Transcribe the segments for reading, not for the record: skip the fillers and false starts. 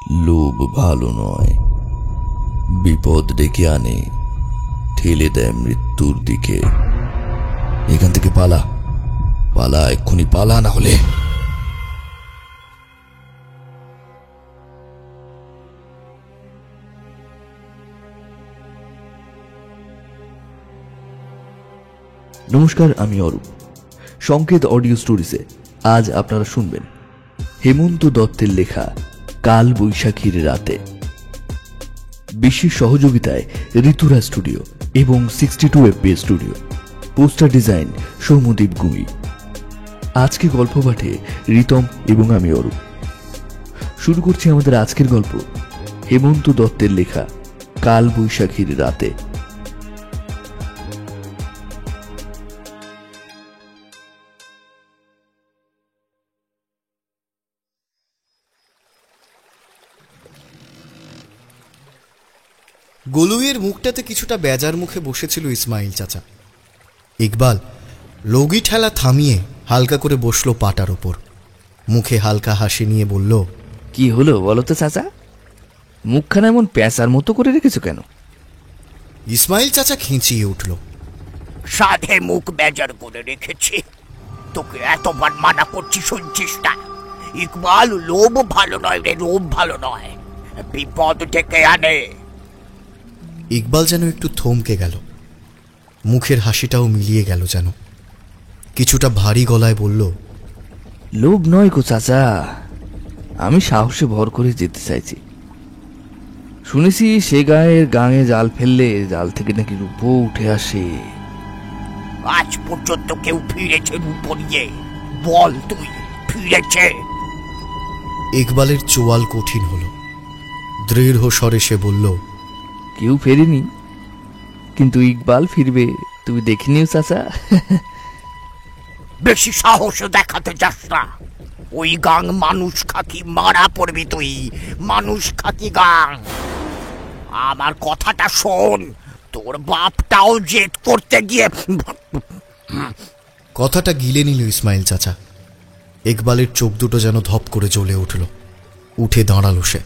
লোভ ভালো নয়, বিপদ ডেকে আনে, ঠেলে দেয় মৃত্যুর দিকে। এখান থেকে পালা, পালা, এক্ষুনি পালা, না হলে। নমস্কার, আমি অরূপ। সংকেত অডিও স্টোরিজে আজ আপনারা শুনবেন হেমন্ত দত্তের লেখা কাল বৈশাখীর রাতে। বিশেষ সহযোগিতায় ঋতুরা স্টুডিও এবং 62 FPS studio. Poster design Soumyadeep Gui. আজকে গল্প পাঠে রিতম এবং আমি অরূপ। শুরু করছি আমাদের আজকের গল্প, হেমন্ত দত্তের লেখা কাল বৈশাখীর রাতে। গোলুইয়ের মুখটাতে কিছুটা বেজার মুখে বসেছিল ইসমাইল চাচা। ইকবাল লগি ঠেলা থামিয়ে হালকা করে বসলো পাটার ওপর। মুখে হালকা হাসি নিয়ে বলল, কি হলো বলো তো চাচা, মুখখানা এমন প্যাঁচার মতো করে রেখেছো কেন? ইসমাইল চাচা খেঁচিয়ে উঠল, সাধে মুখ বেজার করে রেখেছি, তোকে এতবার মানা করছি শুনছিস না? ইকবাল, লোভ ভালো নয় রে, লোভ ভালো নয়, বিপদ ডেকে আনে। ইকবাল যেন একটু থমকে গেল, মুখের হাসিটাও মিলিয়ে গেল যেন। কিছুটা ভারী গলায় বলল, লোভ নয় গো চাচা, আমি সাহসে ভর করে যেতে চাইছি। শুনেছি সে গায়ের গাঙে জাল ফেললে জাল থেকে নাকি রূপো উঠে আসে। আজ পর্যন্ত কেউ ফিরেছে রূপ নিয়ে? বল তুই, ফিরেছে? ইকবালের চোয়াল কঠিন হলো। দৃঢ় স্বরে সে বলল, কেউ ফেরেনি, কিন্তু ইকবাল ফিরবে তুমি দেখিনিও চাচা। বেশি সাহস দেখাতে যাস না, ওই গাং মানুষ খাকি, মারা পড়বি তুই, মানুষ খাকি গাং। আমার কথাটা শোন, তোর বাপটাও জেদ করতে গিয়ে। কথাটা গিলে নিল ইসমাইল চাচা। ইকবালের চোখ দুটো যেন ধপ করে জ্বলে উঠল। উঠে দাঁড়ালো সে,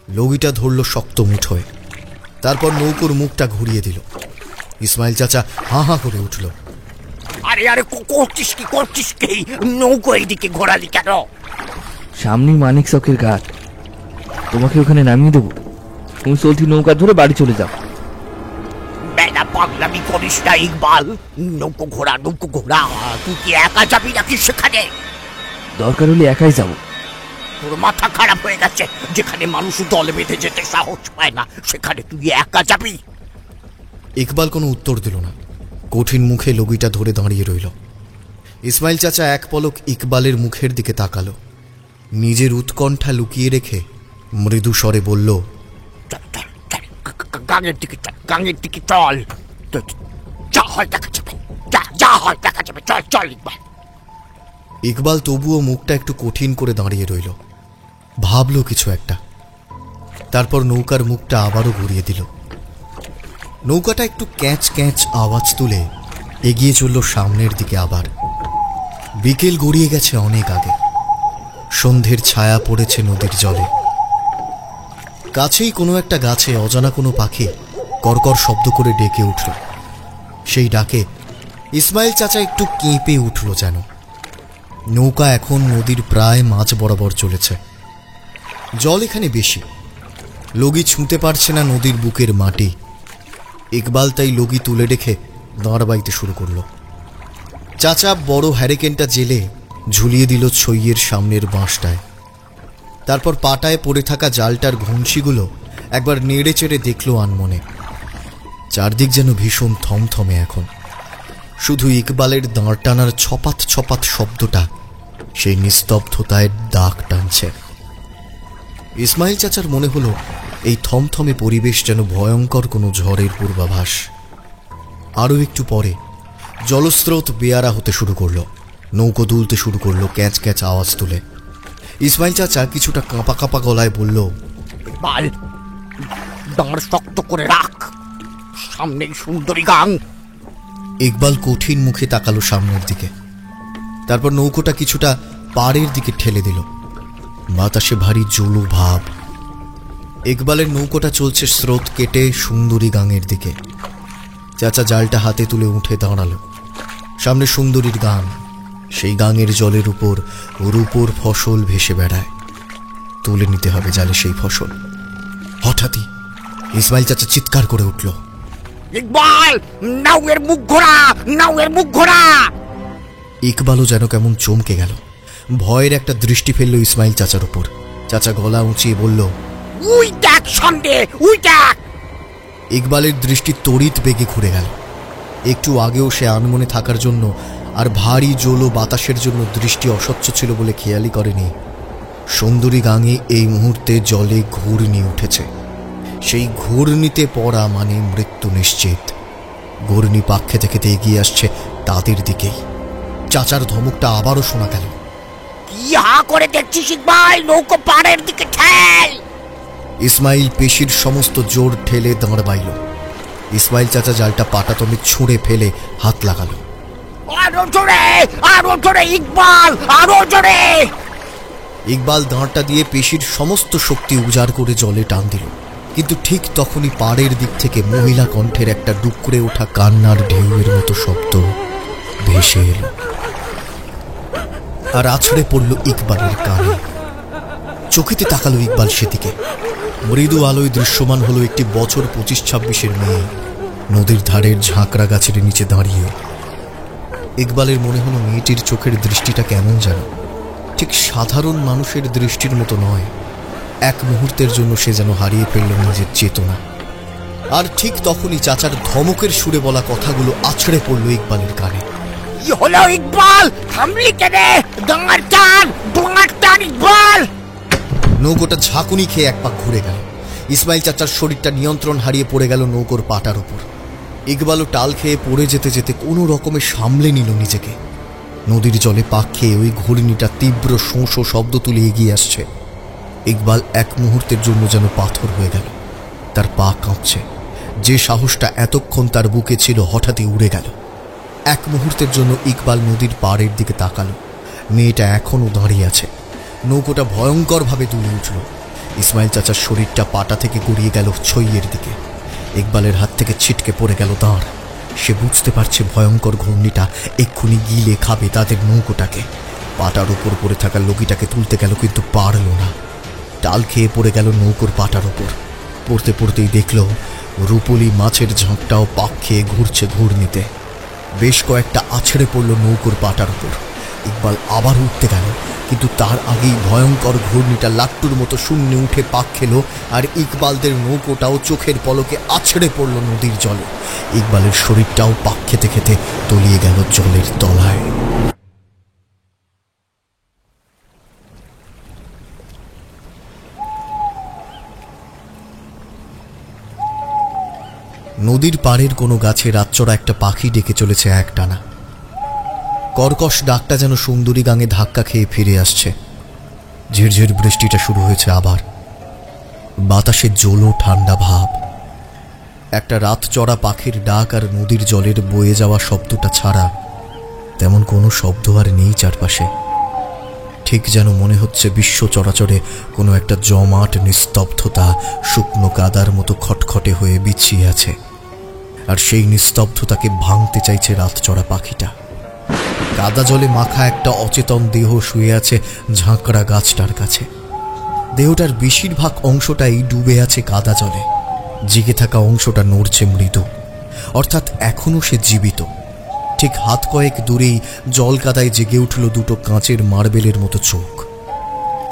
লগিটা ধরল শক্ত মুঠোয়। তারপর নৌকোর মুখটা ঘুরিয়ে দিল। ইসমাইল চাচা হাঁ হাঁ করে উঠল, আরে আরে, করছিস কি? নৌকো এইদিকে ঘোরালি কেন? সামনে মানিক চকের ঘাট, তোমাকে ওখানে নামিয়ে দেবো, তুমি চলতি নৌকা ধরে বাড়ি চলে যাও। বেলা পাগলামি করিস না ইকবাল, নৌকো ঘোরা। তুই কি একা যাবি নাকি সেখানে? দরকার হলে একাই যাবো। তোর মাথা খারাপ হয়ে গেছে? যেখানে মানুষ দলে বেঁধে যেতে সাহস পায় না, সেখানে তুই একা যাবি? ইকবাল কোনো উত্তর দিল না, কঠিন মুখে লগিটা ধরে দাঁড়িয়ে রইল। ইসমাইল চাচা এক পলক ইকবালের মুখের দিকে তাকালো, নিজের উৎকণ্ঠা লুকিয়ে রেখে মৃদু স্বরে বলল, গাঙের দিকে চল, যা হয় দেখা যাবে, চল ইকবাল। ইকবাল তবুও মুখটা একটু কঠিন করে দাঁড়িয়ে রইল, ভাবল কিছু একটা। তারপর নৌকার মুখটা আবারও ঘুরিয়ে দিল। নৌকাটা একটু ক্যাঁচ ক্যাঁচ আওয়াজ তুলে এগিয়ে চলল সামনের দিকে। আবার বিকেল গড়িয়ে গেছে অনেক আগে, সন্ধ্যের ছায়া পড়েছে নদীর জলে। কাছেই কোনো একটা গাছে অজানা কোনো পাখি কর্কর শব্দ করে ডেকে উঠল। সেই ডাকে ইসমাইল চাচা একটু কেঁপে উঠল যেন। নৌকা এখন নদীর প্রায় মাঝ বরাবর চলেছে। জল এখানে বেশি, লগি ছুঁতে পারছে না নদীর বুকের মাটি। ইকবাল তাই লগি তুলে রেখে দাঁড় বাইতে শুরু করল। চাচা বড় হ্যারিকেনটা জেলে ঝুলিয়ে দিল ছইয়ের সামনের বাঁশটায়। তারপর পাটায় পড়ে থাকা জালটার ঘুনশিগুলো একবার নেড়ে চেড়ে দেখল আনমনে। চারদিক যেন ভীষণ থমথমে এখন। শুধু ইকবালের দাঁড় টানার ছপাত ছপাত শব্দটা সেই নিস্তব্ধতায় দাগ টানছে। ইসমাইল চাচার মনে হলো এই থমথমে পরিবেশ যেন ভয়ঙ্কর কোনো ঝড়ের পূর্বাভাস। আরও একটু পরে জলস্রোত বেয়ারা হতে শুরু করলো, নৌকো দুলতে শুরু করলো ক্যাঁচ ক্যাঁচ আওয়াজ তুলে। ইসমাইল চাচা কিছুটা কাঁপা কাঁপা গলায় বলল, ইকবাল, দাঁড় শক্ত করে রাখ, সামনেই সুন্দরী গাং। ইকবাল কঠিন মুখে তাকালো সামনের দিকে। তারপর নৌকোটা কিছুটা পাড়ের দিকে ঠেলে দিল। বাতাসে ভারী জলো ভাব, ইকবালের নৌকোটা চলছে স্রোত কেটে সুন্দরী গাঙের দিকে। চাচা জালটা হাতে তুলে উঠে দাঁড়ালো। সামনে সুন্দরীর গাং, সেই গাঙের জলের উপর রূপোর ফসল ভেসে বেড়ায়। তুলে নিতে হবে জালে সেই ফসল। হঠাৎই ইসমাইল চাচা চিৎকার করে উঠল, ইকবাল, নাওয়ের মুখ ঘোরা, নাওয়ের মুখ ঘোরা। ইকবালও যেন কেমন চমকে গেল। ভয়ের একটা দৃষ্টি ফেলল ইসমাইল চাচার উপর। চাচা গলা উঁচিয়ে বলল, উই দেখ সামনে, উই দেখ। ইকবালের দৃষ্টি তড়িৎ বেগে ঘুরে গেল। একটু আগেও সে আনমনে থাকার জন্য আর ভারী জোলো বাতাসের জন্য দৃষ্টি অস্বচ্ছ ছিল বলে খেয়ালই করেনি সুন্দরী গাঙে এই মুহূর্তে জলে ঘূর্ণি উঠেছে। সেই ঘূর্ণিতে পড়া মানে মৃত্যু নিশ্চিত। ঘূর্ণি পাক খেতে খেতে এগিয়ে আসছে তাদের দিকেই। চাচার ধমকটা আবারও শোনা গেল, কি হা করে দেখছিস ইকবাল? নৌকো পাড়ের দিকে ঠেল। ইসমাইল পেশির সমস্ত জোর ঠেলে দাঁড় বাইল। ইসমাইল চাচা জালটা পাটাতনে ছুঁড়ে ফেলে হাত লাগালো। আরো জোরে, আরো জোরে ইকবাল, আরো জোরে। ইকবাল দাঁড়টা দিয়ে পেশির সমস্ত শক্তি উজাড় করে জলে টান দিল। কিন্তু ঠিক তখনই পাড়ের দিক থেকে মহিলা কণ্ঠের একটা ডুকরে ওঠা কান্নার ঢেউয়ের মতো শব্দ ভেসে এলো আর আছড়ে পড়ল ইকবালের কানে। চোখেতে তাকালো ইকবাল সেদিকে। মৃদু আলোয় দৃশ্যমান হলো একটি বছর 25-26-এর মেয়ে নদীর ধারের ঝাঁকড়া গাছের নিচে দাঁড়িয়ে। ইকবালের মনে হলো মেয়েটির চোখের দৃষ্টিটা কেমন যেন ঠিক সাধারণ মানুষের দৃষ্টির মতো নয়। এক মুহূর্তের জন্য সে যেন হারিয়ে ফেলল নিজের চেতনা। আর ঠিক তখনই চাচার ধমকের সুরে বলা কথাগুলো আছড়ে পড়ল ইকবালের কানে। কি হলো ইকবাল? থামলি কেন? ডাঙার টান, ডাঙার টান ইকবাল। নৌকোটা ঝাঁকুনি খেয়ে এক পাক ঘুরে গেল। ইসমাইল চাচার শরীরটা নিয়ন্ত্রণ হারিয়ে পড়ে গেল নৌকোর পাটার উপর। ইকবালও টাল খেয়ে পড়ে যেতে যেতে কোনো রকমে সামলে নিল নিজেকে। নদীর জলে পাক খেয়ে ওই ঘূর্ণিটা তীব্র শোঁ শোঁ শব্দ তুলে এগিয়ে আসছে। ইকবাল এক মুহূর্তের জন্য যেন পাথর হয়ে গেল। তার পা কাঁপছে। যে সাহসটা এতক্ষণ তার বুকে ছিল হঠাৎই উড়ে গেল। এক মুহূর্তের জন্য ইকবাল নদীর পাড়ের দিকে তাকালো। মেয়েটা এখনও দাঁড়িয়ে আছে। নৌকোটা ভয়ঙ্করভাবে দুলে উঠল। ইসমাইল চাচার শরীরটা পাটা থেকে গড়িয়ে গেল ছইয়ের দিকে। ইকবালের হাত থেকে ছিটকে পড়ে গেল দাঁড়। সে বুঝতে পারছে ভয়ঙ্কর ঘূর্ণিটা এক্ষুনি গিলে খাবে তাদের নৌকোটাকে। পাটার উপর পড়ে থাকা লগিটাকে তুলতে গেল কিন্তু পারল না। টাল খেয়ে পড়ে গেল নৌকোর পাটার উপর। পড়তে পড়তেই দেখল রূপলি মাছের ঝাঁকটাও পাক খেয়ে ঘুরছে ঘূর্ণিতে। বেশ কয়েকটা আছড়ে পড়ল নৌকোর পাটার উপর। ইকবাল আবার উঠতে গেল কিন্তু তার আগেই ভয়ঙ্কর ঘূর্ণিটা লাট্টুর মতো শূন্যে উঠে পাক খেল আর ইকবালদের নৌকোটাও চোখের পলকে আছড়ে পড়ল নদীর জলে। ইকবালের শরীরটাও পাক খেতে খেতে তলিয়ে গেল জলের তলায়। নদীর পাড়ের কোনো গাছে রাতচরা একটা পাখি ডেকে চলেছে একটানা। কর্কশ ডাকটা যেন সুন্দরী গাঙে ধাক্কা খেয়ে ফিরে আসছে। ঝিরঝির বৃষ্টিটা শুরু হয়েছে আবার। বাতাসে জোলো ঠান্ডা ভাব। একটা রাতচরা পাখির ডাক আর নদীর জলের বয়ে যাওয়া শব্দটা ছাড়া তেমন কোনো শব্দ আর নেই চারপাশে। ঠিক যেন মনে হচ্ছে বিশ্ব চরাচরে কোনো একটা জমাট নিস্তব্ধতা শুকনো কাদার মতো খটখটে হয়ে বিছিয়ে আছে। আর সেই নিস্তব্ধতাকে ভাঙতে চাইছে রাতচরা পাখিটা। কাদা জলে মাখা একটা অচেতন দেহ শুয়ে আছে ঝাঁকড়া গাছটার কাছে। দেহটার বেশিরভাগ অংশটাই ডুবে আছে কাদা জলে। জেগে থাকা অংশটা নড়ছে মৃদু, অর্থাৎ এখনো সে জীবিত। ঠিক হাত কয়েক দূরেই জল কাদায় জেগে উঠল দুটো কাঁচের মার্বেলের মতো চোখ।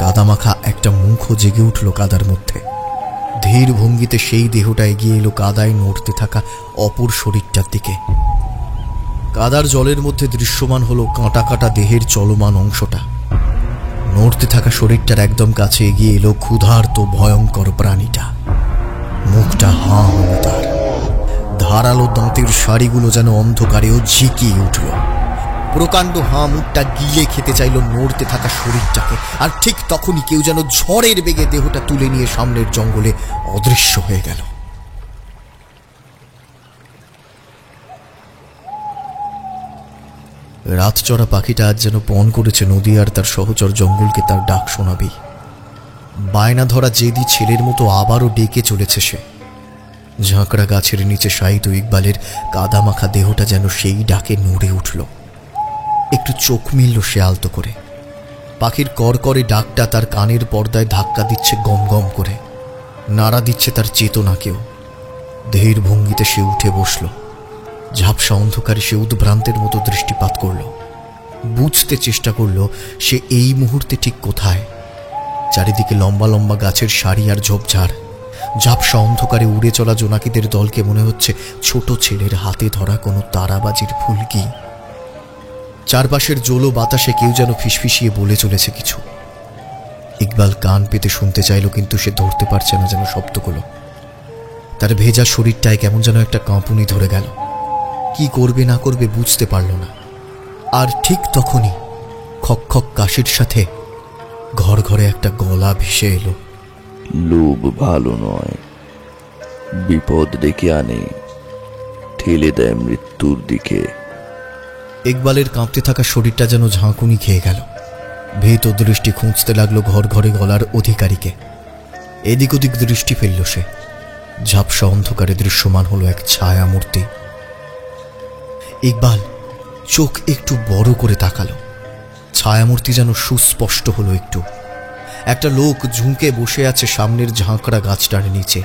কাদামাখা একটা মুখও জেগে উঠল কাদার মধ্যে। ধীর ভঙ্গিতে সেই দেহটা এগিয়ে এলো কাদায় নড়তে থাকা অপর শরীরটার দিকে। কাদার জলের মধ্যে দৃশ্যমান হলো কাঁটা কাটা দেহের চলমান অংশটা। নড়তে থাকা শরীরটার একদম কাছে এগিয়ে এলো ক্ষুধার্ত ভয়ঙ্কর প্রাণীটা। মুখটা হাঁ হলো তার। ধারালো দাঁতের শাড়িগুলো যেন অন্ধকারেও ঝিকিয়ে উঠল। প্রকাণ্ড হাঁ মুখটা গিলে খেতে চাইল নড়তে থাকা শরীরটাকে। আর ঠিক তখনই কেউ যেন ঝড়ের বেগে দেহটা তুলে নিয়ে সামনের জঙ্গলে অদৃশ্য হয়ে গেল। রাতচরা পাখিটা আজ যেন পণ করেছে নদী আর তার সহচর জঙ্গলকে তার ডাক শোনাবেই। বায়না ধরা জেদি ছেলের মতো আবারও ডেকে চলেছে সে। ঝাঁকড়া গাছের নিচে শায়িত ইকবালের কাদামাখা দেহটা যেন সেই ডাকে নড়ে উঠল। একটু চোখ মিলল সে আলতো করে। পাখির করকরে ডাকটা তার কানের পর্দায় ধাক্কা দিচ্ছে গম গম করে, নাড়া দিচ্ছে তার চেতনাকেও। ধীর ভঙ্গিতে সে উঠে বসল। ঝাপসা অন্ধকারে সে উদ্ভ্রান্তের মতো দৃষ্টিপাত করল। বুঝতে চেষ্টা করল সে এই মুহূর্তে ঠিক কোথায়। চারিদিকে লম্বা লম্বা গাছের সারি আর ঝোপঝাড়। ঝাপসা অন্ধকারে উড়ে চলা জোনাকিদের দলকে মনে হচ্ছে ছোট ছেলের হাতে ধরা কোনো তারাবাজির ফুলকি। চারপাশের জোলো বাতাসে কেউ যেন ফিসফিসিয়ে বলে চলেছে কিছু। ইকবাল কান পেতে শুনতে চাইল, কিন্তু সে ধরতে পারছে না যেন শব্দগুলো। তার ভেজা শরীরটায় কেমন যেন একটা কাঁপুনি ধরে গেল। কি করবে না করবে বুঝতে পারল না। আর ঠিক তখনই খক খক কাশির সাথে ঘর ঘরে একটা গলা ভেসে এলো। লোভ ভালো নয়, বিপদ ডেকে আনে, ঠেলে দেয় মৃত্যুর দিকে। ইকবালের কাঁপতে থাকা শরীরটা যেন ঝাঁকুনি খেয়ে গেল। ভীত দৃষ্টি খুঁজতে লাগলো ঘর ঘরে গলার অধিকারীকে। এদিক ওদিক দৃষ্টি ফেলল সে। ঝাপসা অন্ধকারে দৃশ্যমান হলো এক ছায়া মূর্তি। ইকবাল চোখ একটু বড় করে তাকালো। ছায়ামূর্তি যেন সুস্পষ্ট হলো একটু। একটা লোক ঝুঁকে বসে আছে সামনের ঝাঁকড়া গাছটার নিচে।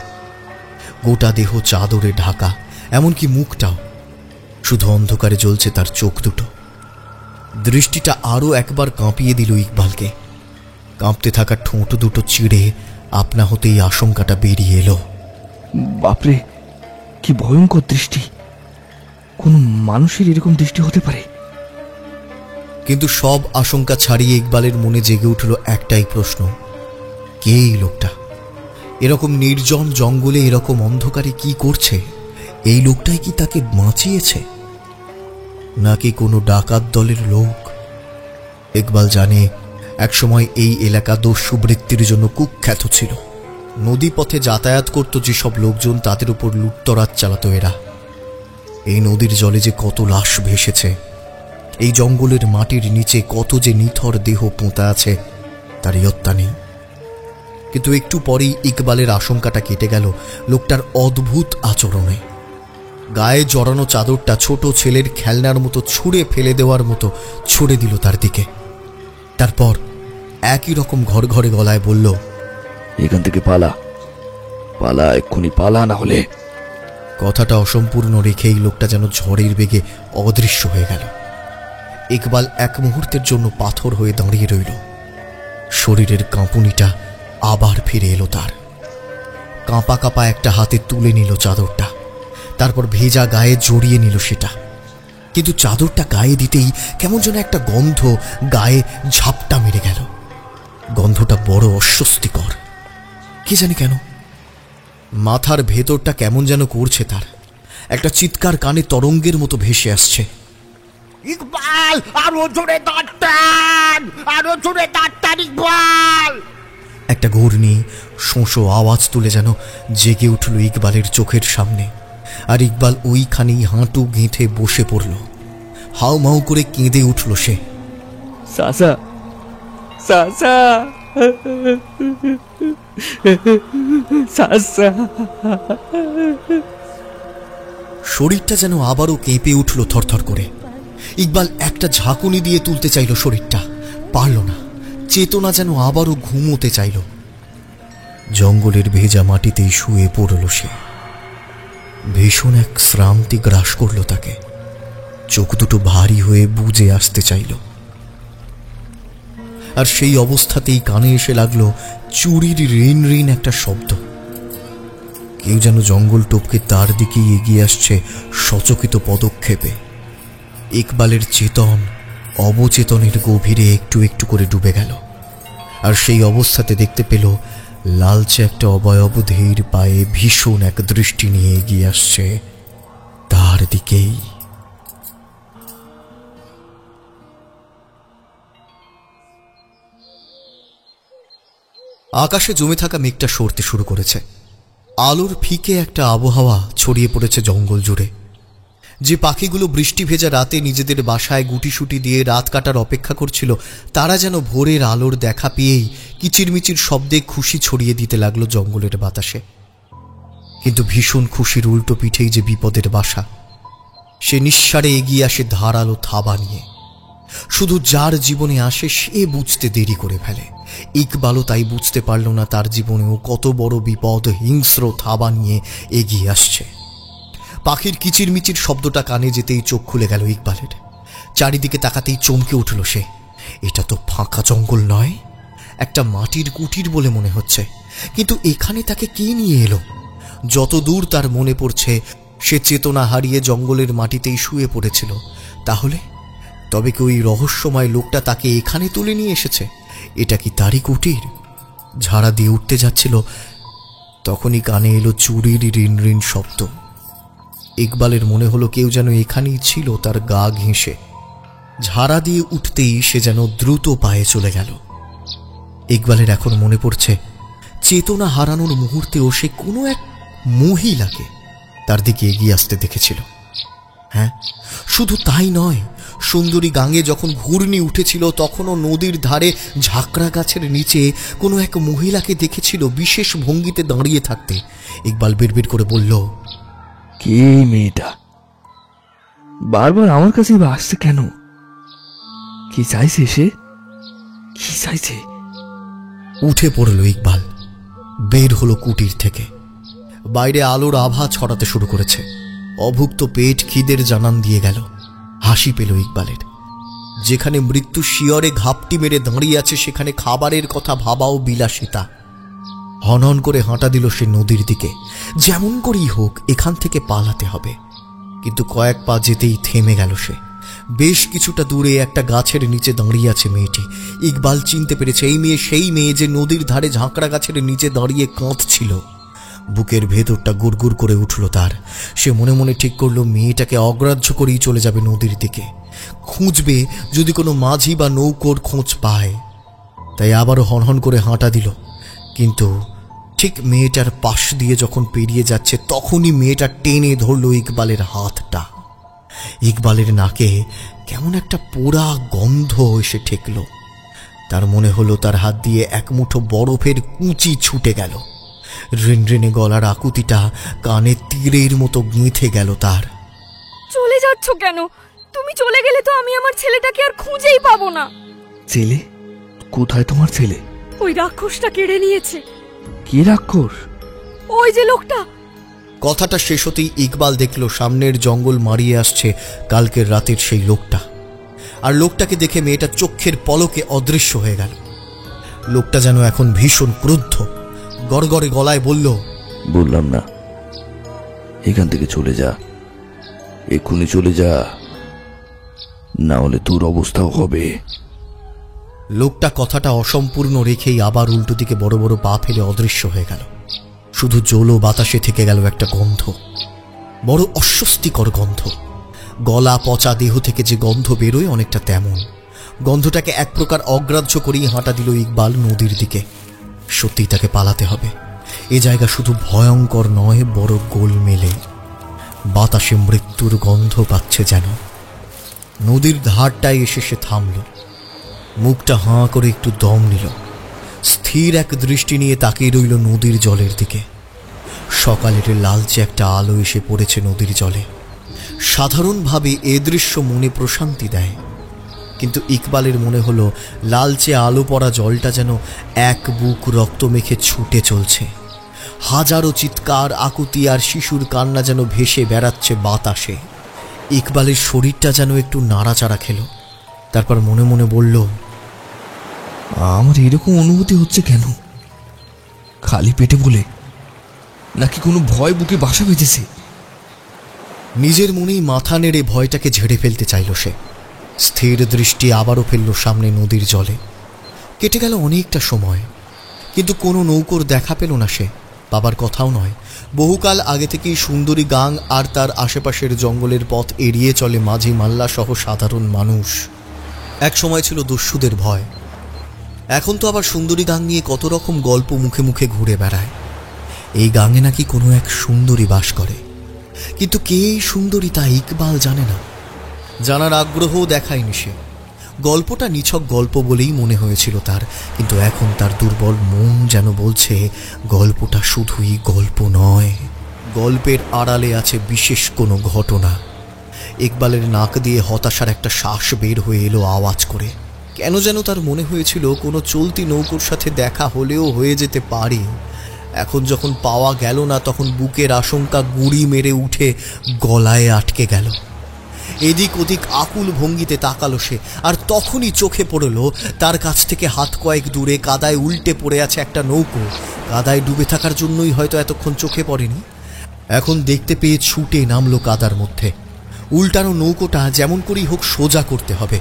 গোটা দেহ চাদরে ঢাকা, এমনকি মুখটাও। শুধু অন্ধকারে জ্বলছে তার চোখ দুটো। দৃষ্টিটা আরো একবার কাঁপিয়ে দিল ইকবালকে। কাঁপতে থাকা ঠোঁট দুটো চিড়ে আপনা হতেই আশঙ্কাটা বেরিয়ে এলো। বাপরে, কি ভয়ঙ্কর দৃষ্টি! কোন মানুষের এরকম দৃষ্টি হতে পারে? কিন্তু সব আশঙ্কা ছাড়িয়ে ইকবালের মনে জেগে উঠল একটাই প্রশ্ন, কে এই লোকটা? এরকম নির্জন জঙ্গলে এরকম অন্ধকারে কি করছে? এই লোকটাই কি তাকে বাঁচিয়েছে, নাকি কোনো ডাকাত দলের লোক? ইকবাল জানে একসময় এই এলাকা দস্যু বৃত্তির জন্য কুখ্যাত ছিল। নদী পথে যাতায়াত করত যেসব লোকজন, তাদের উপর লুটতরাজ চালাতো এরা। এই নদীর জলে যে কত লাশ ভেসেছে, এই জঙ্গলের মাটির নিচে কত যে নিথর দেহ পোঁতা আছে, তার ইয়ত্তা নেই। কিন্তু একটু পরেই ইকবালের আশঙ্কাটা কেটে গেল লোকটার অদ্ভুত আচরণে। গায়ে জড়ানো চাদরটা ছোট ছেলের খেলনার মতো ছুঁড়ে ফেলে দেওয়ার মতো ছুড়ে দিল তার দিকে। তারপর একই রকম ঘর ঘরে গলায় বলল, এখান থেকে পালা, পালা, এক্ষুনি পালা, না হলে। কথাটা অসম্পূর্ণ রেখেই লোকটা যেন ঝড়ের বেগে অদৃশ্য হয়ে গেল। ইকবাল এক মুহূর্তের জন্য পাথর হয়ে দাঁড়িয়ে রইল। শরীরের কাঁপুনিটা আবার ফিরে এলো তার। কাঁপা কাঁপা একটা হাতে তুলে নিল চাদরটা, তারপর ভেজা গায়ে জড়িয়ে নিল সেটা। কিন্তু চাদরটা গায়ে দিতেই কেমন যেন একটা গন্ধ গায়ে ঝাপটা মেরে গেল। গন্ধটা বড় অস্বস্তিকর, কি জানি কেন। মাথার ভেতরটা কেমন যেন করছে তার। একটা চিৎকার কানে তরঙ্গের মতো ভেসে আসছে, ইকবাল, আরো জোরে দাঁত টান, আরো জোরে দাঁত টান ইকবাল। একটা ঘূর্ণি শোঁশো আওয়াজ তুলে যেন জেগে উঠল ইকবালের চোখের সামনে। আর ইকবাল ওইখানেই হাঁটু গেঁথে বসে পড়ল। হাউ মাউ করে কেঁদে উঠল সে। চাচা, চাচা, চাচা। শরীরটা যেন আবারও কেঁপে উঠল থরথর করে। ইকবাল একটা ঝাঁকুনি দিয়ে তুলতে চাইল শরীরটা, পারল না। চেতনা যেন আবারও ঘুমোতে চাইল। জঙ্গলের ভেজা মাটিতেই শুয়ে পড়ল সে। ভীষণ এক শ্রান্তি গ্রাস করল তাকে। চোখ দুটো ভারী হয়ে বুজে আসতে চাইল। আর সেই অবস্থাতেই কানে এসে লাগলো চুরির রিন রিন একটা শব্দ। কেউ যেন জঙ্গল টপকে তার দিকেই এগিয়ে আসছে সচকিত পদক্ষেপে। ইকবালের চেতন অবচেতনের গভীরে একটু একটু করে ডুবে গেল। আর সেই অবস্থাতে দেখতে পেল লালচে একটা অবয়ব ধীর পায়ে ভীষণ এক দৃষ্টি নিয়ে এগিয়ে আসছে তার দিকেই। আকাশে জমে থাকা মেঘটা সরতে শুরু করেছে। আলোর ফিকে একটা আবহাওয়া ছড়িয়ে পড়েছে জঙ্গল জুড়ে। যে পাখিগুলো বৃষ্টি ভেজা রাতে নিজেদের বাসায় গুটিসুটি দিয়ে রাত কাটার অপেক্ষা করছিল, তারা যেন ভোরের আলোর দেখা পেয়েই কিচিরমিচির শব্দে খুশি ছড়িয়ে দিতে লাগলো জঙ্গলের বাতাসে। কিন্তু ভীষণ খুশির উল্টো পিঠেই যে বিপদের বাসা। সে নিঃসারে এগিয়ে আসে ধারালো থাবা নিয়ে। শুধু যার জীবনে আসে সে বুঝতে দেরি করে ফেলে। ইকবালও তাই বুঝতে পারল না তার জীবনেও কত বড় বিপদ হিংস্র থাবা নিয়ে এগিয়ে আসছে। পাখির কিচিরমিচির শব্দটা কানে যেতেই চোখ খুলে গেল ইকবালের। চারিদিকে তাকাতেই চমকে উঠল সে। এটা তো ফাঁকা জঙ্গল নয়, একটা মাটির কুটির বলে মনে হচ্ছে। কিন্তু এখানে তাকে কে নিয়ে এলো? যত দূর তার মনে পড়ছে, সে চেতনা হারিয়ে জঙ্গলের মাটিতেই শুয়ে পড়েছিল। তাহলে তবে কি ওই রহস্যময় লোকটা তাকে এখানে তুলে নিয়ে এসেছে? এটা কি তারই কুটির? ঝাড়া দিয়ে উঠতে যাচ্ছিল, তখনই কানে এলো চুরির রিন রিন শব্দ। ইকবালের মনে হলো কেউ যেন এখানেই ছিল, তার গা ঘেঁষে। ঝাড়া দিয়ে উঠতেই সে যেন দ্রুত পায়ে চলে গেল। ইকবালের এখন মনে পড়ছে, চেতনা হারানোর মুহূর্তেও সে কোনো এক মহিলাকে তার দিকে এগিয়ে আসতে দেখেছিল। হ্যাঁ, শুধু তাই নয়, সুন্দরী গাঙে যখন ঘূর্ণি উঠেছিল তখনও নদীর ধারে ঝাঁকড়া গাছের নিচে কোনো এক মহিলাকে দেখেছিল বিশেষ ভঙ্গিতে দাঁড়িয়ে থাকতে। ইকবাল বিড়বিড় করে বলল, কে মেয়েটা? বারবার আমার কাছে আসছে কেন? কি চাইছে সে? কি চাইছে? উঠে পড়ল ইকবাল, বের হলো কুটির থেকে। বাইরে আলোর আভা ছড়াতে শুরু করেছে। অভুক্ত পেট খিদের জানান দিয়ে গেল। হাসি পেল ইকবালের। যেখানে মৃত্যু শিয়রে ঘাপটি মেরে দাঁড়িয়ে আছে, সেখানে খাবারের কথা ভাবাও বিলাসিতা। হনহন করে হাঁটা দিল সে নদীর দিকে। যেমন করেই হোক এখান থেকে পালাতে হবে। কিন্তু কয়েক পা যেতেই থেমে গেল সে। বেশ কিছুটা দূরে একটা গাছের নিচে দাঁড়িয়ে আছে মেয়েটি। ইকবাল চিনতে পেরেছে এই মেয়ে সেই মেয়ে যে নদীর ধারে ঝাঁকড়া গাছের নিচে দাঁড়িয়ে কাঁদছিল। বুকের ভেতরটা গুড়গুড় করে উঠল তার। সে মনে মনে ঠিক করলো মেয়েটাকে অগ্রাহ্য করেই চলে যাবে নদীর দিকে, খুঁজবে যদি কোনো মাঝি বা নৌকোর খোঁজ পায়। তাই আবারও হনহন করে হাঁটা দিল। কিন্তু ঠিক মেয়েটার পাশ দিয়ে যখন পেরিয়ে যাচ্ছে, তখনই মেয়েটা টেনে ধরল ইকবালের হাতটা। ইকবালের নাকে কেমন একটা পোড়া গন্ধ এসে ঠেকল। তার মনে হলো তার হাত দিয়ে এক মুঠো বরফের কুচি ছুটে গেল। রেনরেনে গলার আকুতিটা কানে তীরের মতো গেঁথে গেল তার। চলে যাচ্ছ কেন? তুমি চলে গেলে তো আমি আমার ছেলেটাকে আর খুঁজেই পাবো না। ছেলে? কোথায় তোমার ছেলে? ওই রাক্ষসটা কেড়ে নিয়েছে। কি রাক্ষস? ওই যে লোকটা। কথাটা শেষ হতেই ইকবাল দেখল সামনের জঙ্গল মারিয়ে আসছে কালকের রাতের সেই লোকটা। আর লোকটাকে দেখে মেয়েটা চোখের পলকে অদৃশ্য হয়ে গেল। লোকটা যেন এখন ভীষণ ক্রুদ্ধ। গড়গড়ে গলায় বলল, বললাম না এখান থেকে চলে যা, এক্ষুনি চলে যা, না হলে তোর অবস্থাও হবে। লোকটা কথাটা অসম্পূর্ণ রেখেই আবার উল্টো দিকে বড় বড় পা ফেলে অদৃশ্য হয়ে গেল। শুধু জলো বাতাসে থেকে গেল একটা গন্ধ, বড় অস্বস্তিকর গন্ধ। গলা পচা দেহ থেকে যে গন্ধ বেরোয় অনেকটা তেমন। গন্ধটাকে এক প্রকার অগ্রাহ্য করেই হাঁটা দিল ইকবাল নদীর দিকে। সত্যিই তাকে পালাতে হবে। এ জায়গা শুধু ভয়ঙ্কর নয়, বড় গোলমেলে। বাতাসে মৃত্যুর গন্ধ পাচ্ছে যেন। নদীর ধারটায় এসে সে থামল। মুখটা হাঁ করে একটু দম নিল। স্থির এক দৃষ্টি নিয়ে তাকিয়ে রইল নদীর জলের দিকে। সকালের লালচে একটা আলো এসে পড়েছে নদীর জলে। সাধারণভাবে এ দৃশ্য মনে প্রশান্তি দেয়, কিন্তু ইকবালের মনে হলো লালচে আলো পড়া জলটা যেন এক বুক রক্ত মেখে ছুটে চলছে। হাজারো চিৎকার, আকুতি আর শিশুর কান্না যেন ভেসে বেড়াচ্ছে বাতাসে। ইকবালের শরীরটা যেন একটু নাড়াচাড়া খেল। তারপর মনে মনে বলল, আমার এরকম অনুভূতি হচ্ছে কেন? খালি পেটে বলে, নাকি কোনো ভয় বুকে বাসা বেঁধেছে? নিজের মনেই মাথা নেড়ে ভয়টাকে ঝেড়ে ফেলতে চাইল সে। স্থির দৃষ্টি আবারও ফেলল সামনে নদীর জলে। কেটে গেল অনেকটা সময়, কিন্তু কোনো নৌকোর দেখা পেল না সে। বাবার কথাও নয়। বহুকাল আগে থেকেই সুন্দরী গাং আর তার আশেপাশের জঙ্গলের পথ এড়িয়ে চলে মাঝি মাল্লা সহ সাধারণ মানুষ। এক সময় ছিল দস্যুদের ভয়। এখন তো আবার সুন্দরী গাং নিয়ে কত রকম গল্প মুখে মুখে ঘুরে বেড়ায়। এই গাঙে নাকি কোনো এক সুন্দরী বাস করে। কিন্তু কে এই সুন্দরী তা ইকবাল জানে না, জানার আগ্রহও দেখায়নি সে। গল্পটা নিছক গল্প বলেই মনে হয়েছিল তার, কিন্তু এখন তার দুর্বল মন যেন বলছে গল্পটা শুধুই গল্প নয়, গল্পের আড়ালে আছে বিশেষ কোনো ঘটনা। ইকবালের নাক দিয়ে হতাশার একটা শ্বাস বের হয়ে এলো আওয়াজ করে। কেন যেন তার মনে হয়েছিল কোনো চলতি নৌকোর সাথে দেখা হলেও হয়ে যেতে পারে। এখন যখন পাওয়া গেল না, তখন বুকের আশঙ্কা গুড়ি মেরে উঠে গলায় আটকে গেল। এদিক ওদিক আকুল ভঙ্গিতে তাকালো সে, আর তখনই চোখে পড়ল তার কাছ থেকে হাত কয়েক দূরে কাদায় উল্টে পড়ে আছে একটা নৌকো। কাদায় ডুবে থাকার জন্যই হয়তো এতক্ষণ চোখে পড়েনি। এখন দেখতে পেয়ে ছুটে নামলো কাদার মধ্যে। উল্টানো নৌকোটা যেমন করেই হোক সোজা করতে হবে।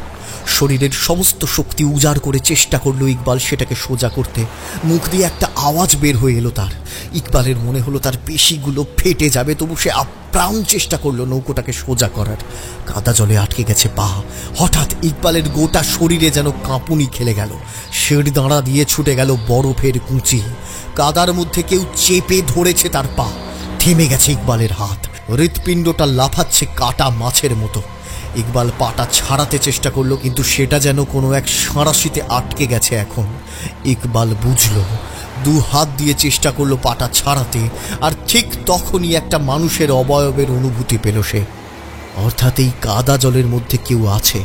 শরীরের সমস্ত শক্তি উজাড় করে চেষ্টা করলো ইকবাল সেটাকে সোজা করতে। মুখ দিয়ে একটা আওয়াজ বের হয়ে এলো তার। ইকবালের মনে হলো তার পেশিগুলো ফেটে যাবে, তবু সে আপ্রাণ চেষ্টা করলো নৌকোটাকে সোজা করার। কাদা জলে আটকে গেছে পা। হঠাৎ ইকবালের গোটা শরীরে যেন কাঁপুনি খেলে গেল। শেড দাঁড়া দিয়ে ছুটে গেল বরফের কুঁচি। কাদার মধ্যে কেউ চেপে ধরেছে তার পা। থেমে গেছে ইকবালের হাত। হৃৎপিণ্ডটা লাফাচ্ছে কাটা মাছের মতো। ইকবাল পাটা ছাড়াতে চেষ্টা করলো, কিন্তু সেটা যেন কোনো এক সাঁড়াশিতে আটকে গেছে এখন। ইকবাল বুঝল, দু হাত দিয়ে চেষ্টা করলো পাটা ছাড়াতে, আর ঠিক তখনই একটা মানুষের অবয়বের অনুভূতি পেল সে। অর্থাৎ এই কাদা জলের মধ্যে কেউ আছে।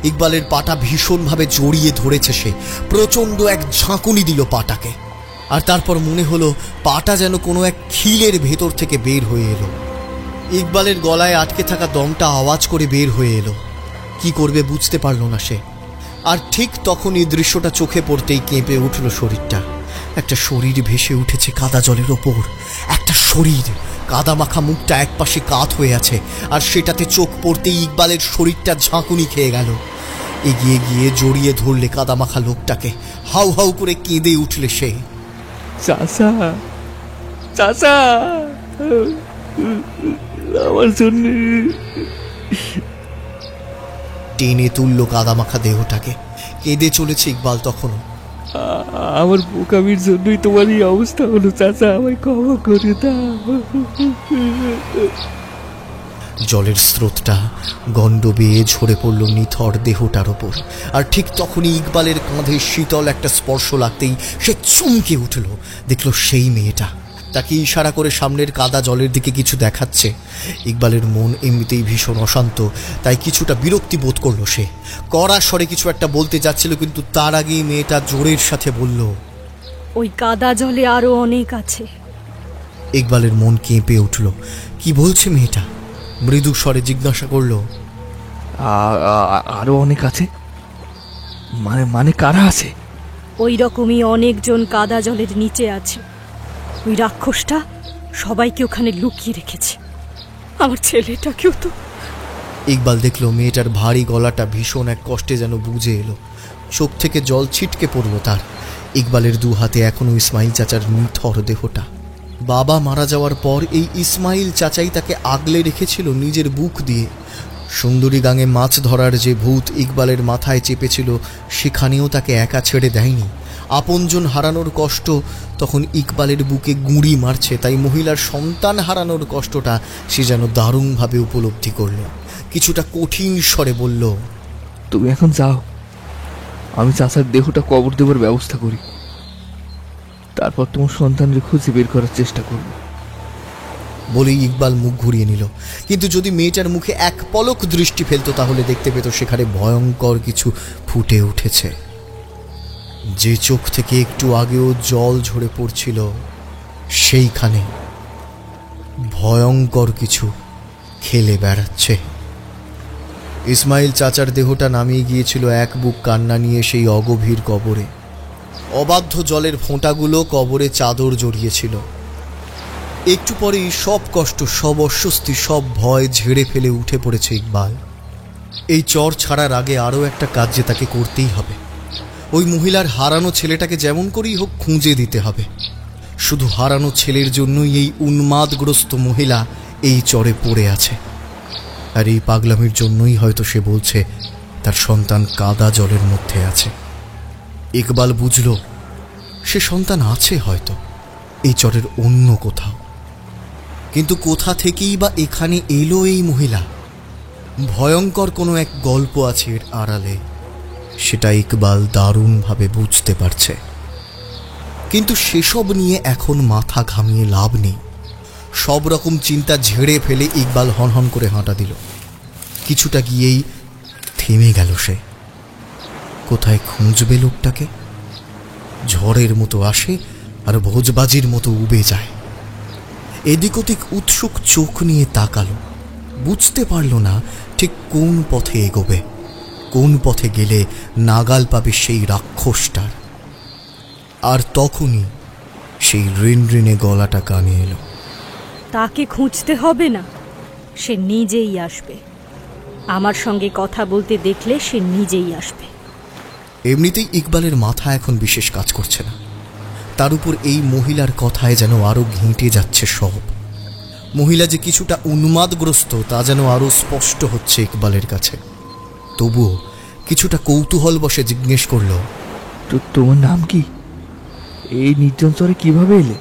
ইকবালের পাটা ভীষণভাবে জড়িয়ে ধরেছে সে। প্রচণ্ড এক ঝাঁকুনি দিল পাটাকে, আর তারপর মনে হলো পাটা যেন কোনো এক খিলের ভেতর থেকে বের হয়ে এলো। ইকবালের গলায় আটকে থাকা দমটা আওয়াজ করে বের হয়ে এলো। কি করবে বুঝতে পারল না সে। আর ঠিক তখন এই দৃশ্যটা চোখে পড়তেই কেঁপে উঠল শরীরটা। একটা শরীর ভেসে উঠেছে কাদা জলের ওপর। একটা শরীর, কাদা মাখা মুখটা একপাশে কাত হয়ে আছে, আর সেটাতে চোখ পড়তেই ইকবালের শরীরটা ঝাঁকুনি খেয়ে গেল। এগিয়ে গিয়ে জড়িয়ে ধরলে কাদা মাখা লোকটাকে। হাউ হাউ করে কেঁদে উঠলে সে। চাচা, চাচা, আমার জন্য। টেনে তুললো কাদামাখা দেহটাকে। কেঁদে চলেছে ইকবাল তখনও। আমার বোকামির জন্যই তোমার এই অবস্থা হলো চাচা, আমায় ক্ষমা করে দাও। জলের স্রোতটা গন্ড বেয়ে ঝরে পড়ল নিথর দেহটার ওপর। আর ঠিক তখনই ইকবালের কাঁধে শীতল একটা স্পর্শ লাগতেই সে চমকে উঠল। দেখল সেই মেয়েটা তাকে ইশারা করে সামনের কাদা জলের দিকে কিছু দেখাচ্ছে। ইকবালের মন এমনিতেই ভীষণ অশান্ত, তাই কিছুটা বিরক্তি বোধ করলো সে। কড়া স্বরে কিছু একটা বলতে যাচ্ছিল, কিন্তু তার আগেই মেয়েটা জোরের সাথে বলল, ওই কাদা জলে আরো অনেক আছে। ইকবালের মন কেঁপে উঠল। কি বলছে মেয়েটা? মৃদু স্বরে জিজ্ঞাসা করল, আরো অনেক আছে? মানে কারা আছে? ওই রকমই অনেকজন কাদা জলের নিচে আছে। ওই রাক্ষসটা সবাইকে ওখানে লুকিয়ে রেখেছে, আমার ছেলেটাকেও তো। ইকবাল দেখল মেয়েটার ভারী গলাটা ভীষণ এক কষ্টে যেন বুঝে এলো। চোখ থেকে জল ছিটকে পড়ল তার। ইকবালের দু হাতে এখনো ইসমাইল চাচার নিথর দেহটা। বাবা মারা যাওয়ার পর এই ইসমাইল চাচাই তাকে আগলে রেখেছিল নিজের বুক দিয়ে। সুন্দরী গাঙে মাছ ধরার যে ভূত ইকবালের মাথায় চেপেছিল, সেখানেও তাকে একা ছেড়ে দেয়নি। আপনজন হারানোর কষ্ট তখন ইকবালের বুকে গুঁড়ি মারছে, তাই মহিলার সন্তান হারানোর কষ্টটা সে যেন দারুণভাবে উপলব্ধি করল। কিছুটা কঠিন স্বরে বলল, তুমি এখন যাও, আমি চাচার দেহটা কবর দেবার ব্যবস্থা করি, তারপর তোমার সন্তানকে খুঁজে বের করার চেষ্টা করব। বলেই ইকবাল মুখ ঘুরিয়ে নিল। কিন্তু যদি মেয়েটার মুখে এক পলক দৃষ্টি ফেলত, তাহলে দেখতে পেত সেখানে ভয়ঙ্কর কিছু ফুটে উঠেছে। যে চোখ থেকে একটু আগেও জল ঝরে পড়ছিল, সেইখানে ভয়ঙ্কর কিছু খেলে বেড়াচ্ছে। ইসমাইল চাচার দেহটা নামিয়ে গিয়েছিল এক বুক কান্না নিয়ে সেই অগভীর কবরে। অবাধ্য জলের ফোঁটাগুলো কবরে চাদর জড়িয়েছিল। একটু পরেই সব কষ্ট, সব অস্বস্তি, সব ভয় ঝেড়ে ফেলে উঠে পড়েছে ইকবাল। এই চর ছাড়ার আগে আরও একটা কাজ যে তাকে করতেই হবে। ওই মহিলার হারানো ছেলেটাকে যেমন করেই হোক খুঁজে দিতে হবে। শুধু হারানো ছেলের জন্যই এই উন্মাদগ্রস্ত মহিলা এই চরে পড়ে আছে। আর এই পাগলামির জন্যই হয়তো সে বলছে তার সন্তান কাদা জলের মধ্যে আছে। ইকবাল বুঝল সে সন্তান আছে হয়তো এই চরের অন্য কোথাও। কিন্তু কোথা থেকেই বা এখানে এলো এই মহিলা? ভয়ঙ্কর কোনো এক গল্প আছে এর আড়ালে, সেটা ইকবাল দারুণভাবে বুঝতে পারছে। কিন্তু সেসব নিয়ে এখন মাথা ঘামিয়ে লাভ নেই। সব রকম চিন্তা ঝেড়ে ফেলে ইকবাল হনহন করে হাঁটা দিল। কিছুটা গিয়েই থেমে গেল সে। কোথায় খুঁজবে লোকটাকে? ঝড়ের মতো আসে আর ভোজবাজির মতো উবে যায়। এদিক ওদিক উৎসুক চোখ নিয়ে তাকালো, বুঝতে পারল না ঠিক কোন পথে এগোবে, কোন পথে গেলে নাগাল পাবে সেই রাক্ষসটার। আর তখনই সেই ঋণঋণে গলাটা কানে এলো। তাকে খুঁজতে হবে না, সে নিজেই আসবে। আমার সঙ্গে কথা বলতে দেখলে সে নিজেই আসবে। এমনিতেই ইকবালের মাথা এখন বিশেষ কাজ করছে না, তার উপর এই মহিলার কথায় যেন আরো ঘেঁটে যাচ্ছে সব। মহিলা যে কিছুটা উন্মাদগ্রস্ত তা যেন আরো স্পষ্ট হচ্ছে ইকবালের কাছে। তবুও কিছুটা কৌতূহল বসে জিজ্ঞেস করল, তো তোমার নাম কি? এই নির্জন চরে কিভাবে এলে?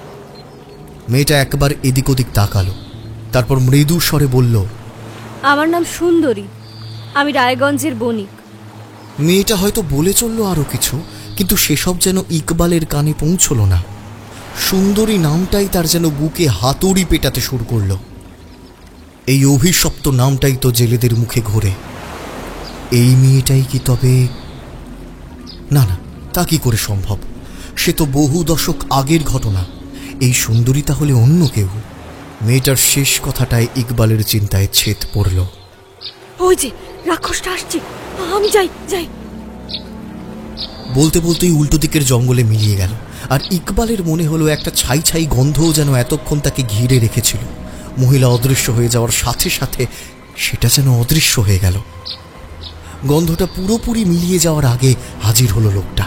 মেয়েটা একবার এদিক ওদিক তাকালো, তারপর মৃদু স্বরে বলল, আমার নাম সুন্দরী, আমি রায়গঞ্জের বণিক। মেয়েটা হয়তো বলে চলল আরো কিছু, কিন্তু সেসব যেন ইকবালের কানে পৌঁছল না। সুন্দরী নামটাই তার যেন বুকে হাতুড়ি পেটাতে শুরু করল। এই অভিশপ্ত নামটাই তো জেলেদের মুখে ঘোরে। এই মেয়েটাই কি তবে? না না, তা কি করে সম্ভব? সে তো বহু দশক আগের ঘটনা। এই সুন্দরী তাহলে অন্য কেউ? মেয়েটার শেষ কথাটায় ইকবালের চিন্তায় ছেদ পড়ল। ওই যে রাক্ষসটা আসছে, আমি যাই যাই। বলতে বলতেই উল্টো দিকের জঙ্গলে মিলিয়ে গেল, আর ইকবালের মনে হলো একটা ছাই ছাই গন্ধও যেন এতক্ষণ তাকে ঘিরে রেখেছিল। মহিলা অদৃশ্য হয়ে যাওয়ার সাথে সাথে সেটা যেন অদৃশ্য হয়ে গেল। গন্ধটা পুরোপুরি মিলিয়ে যাওয়ার আগে হাজির হলো লোকটা।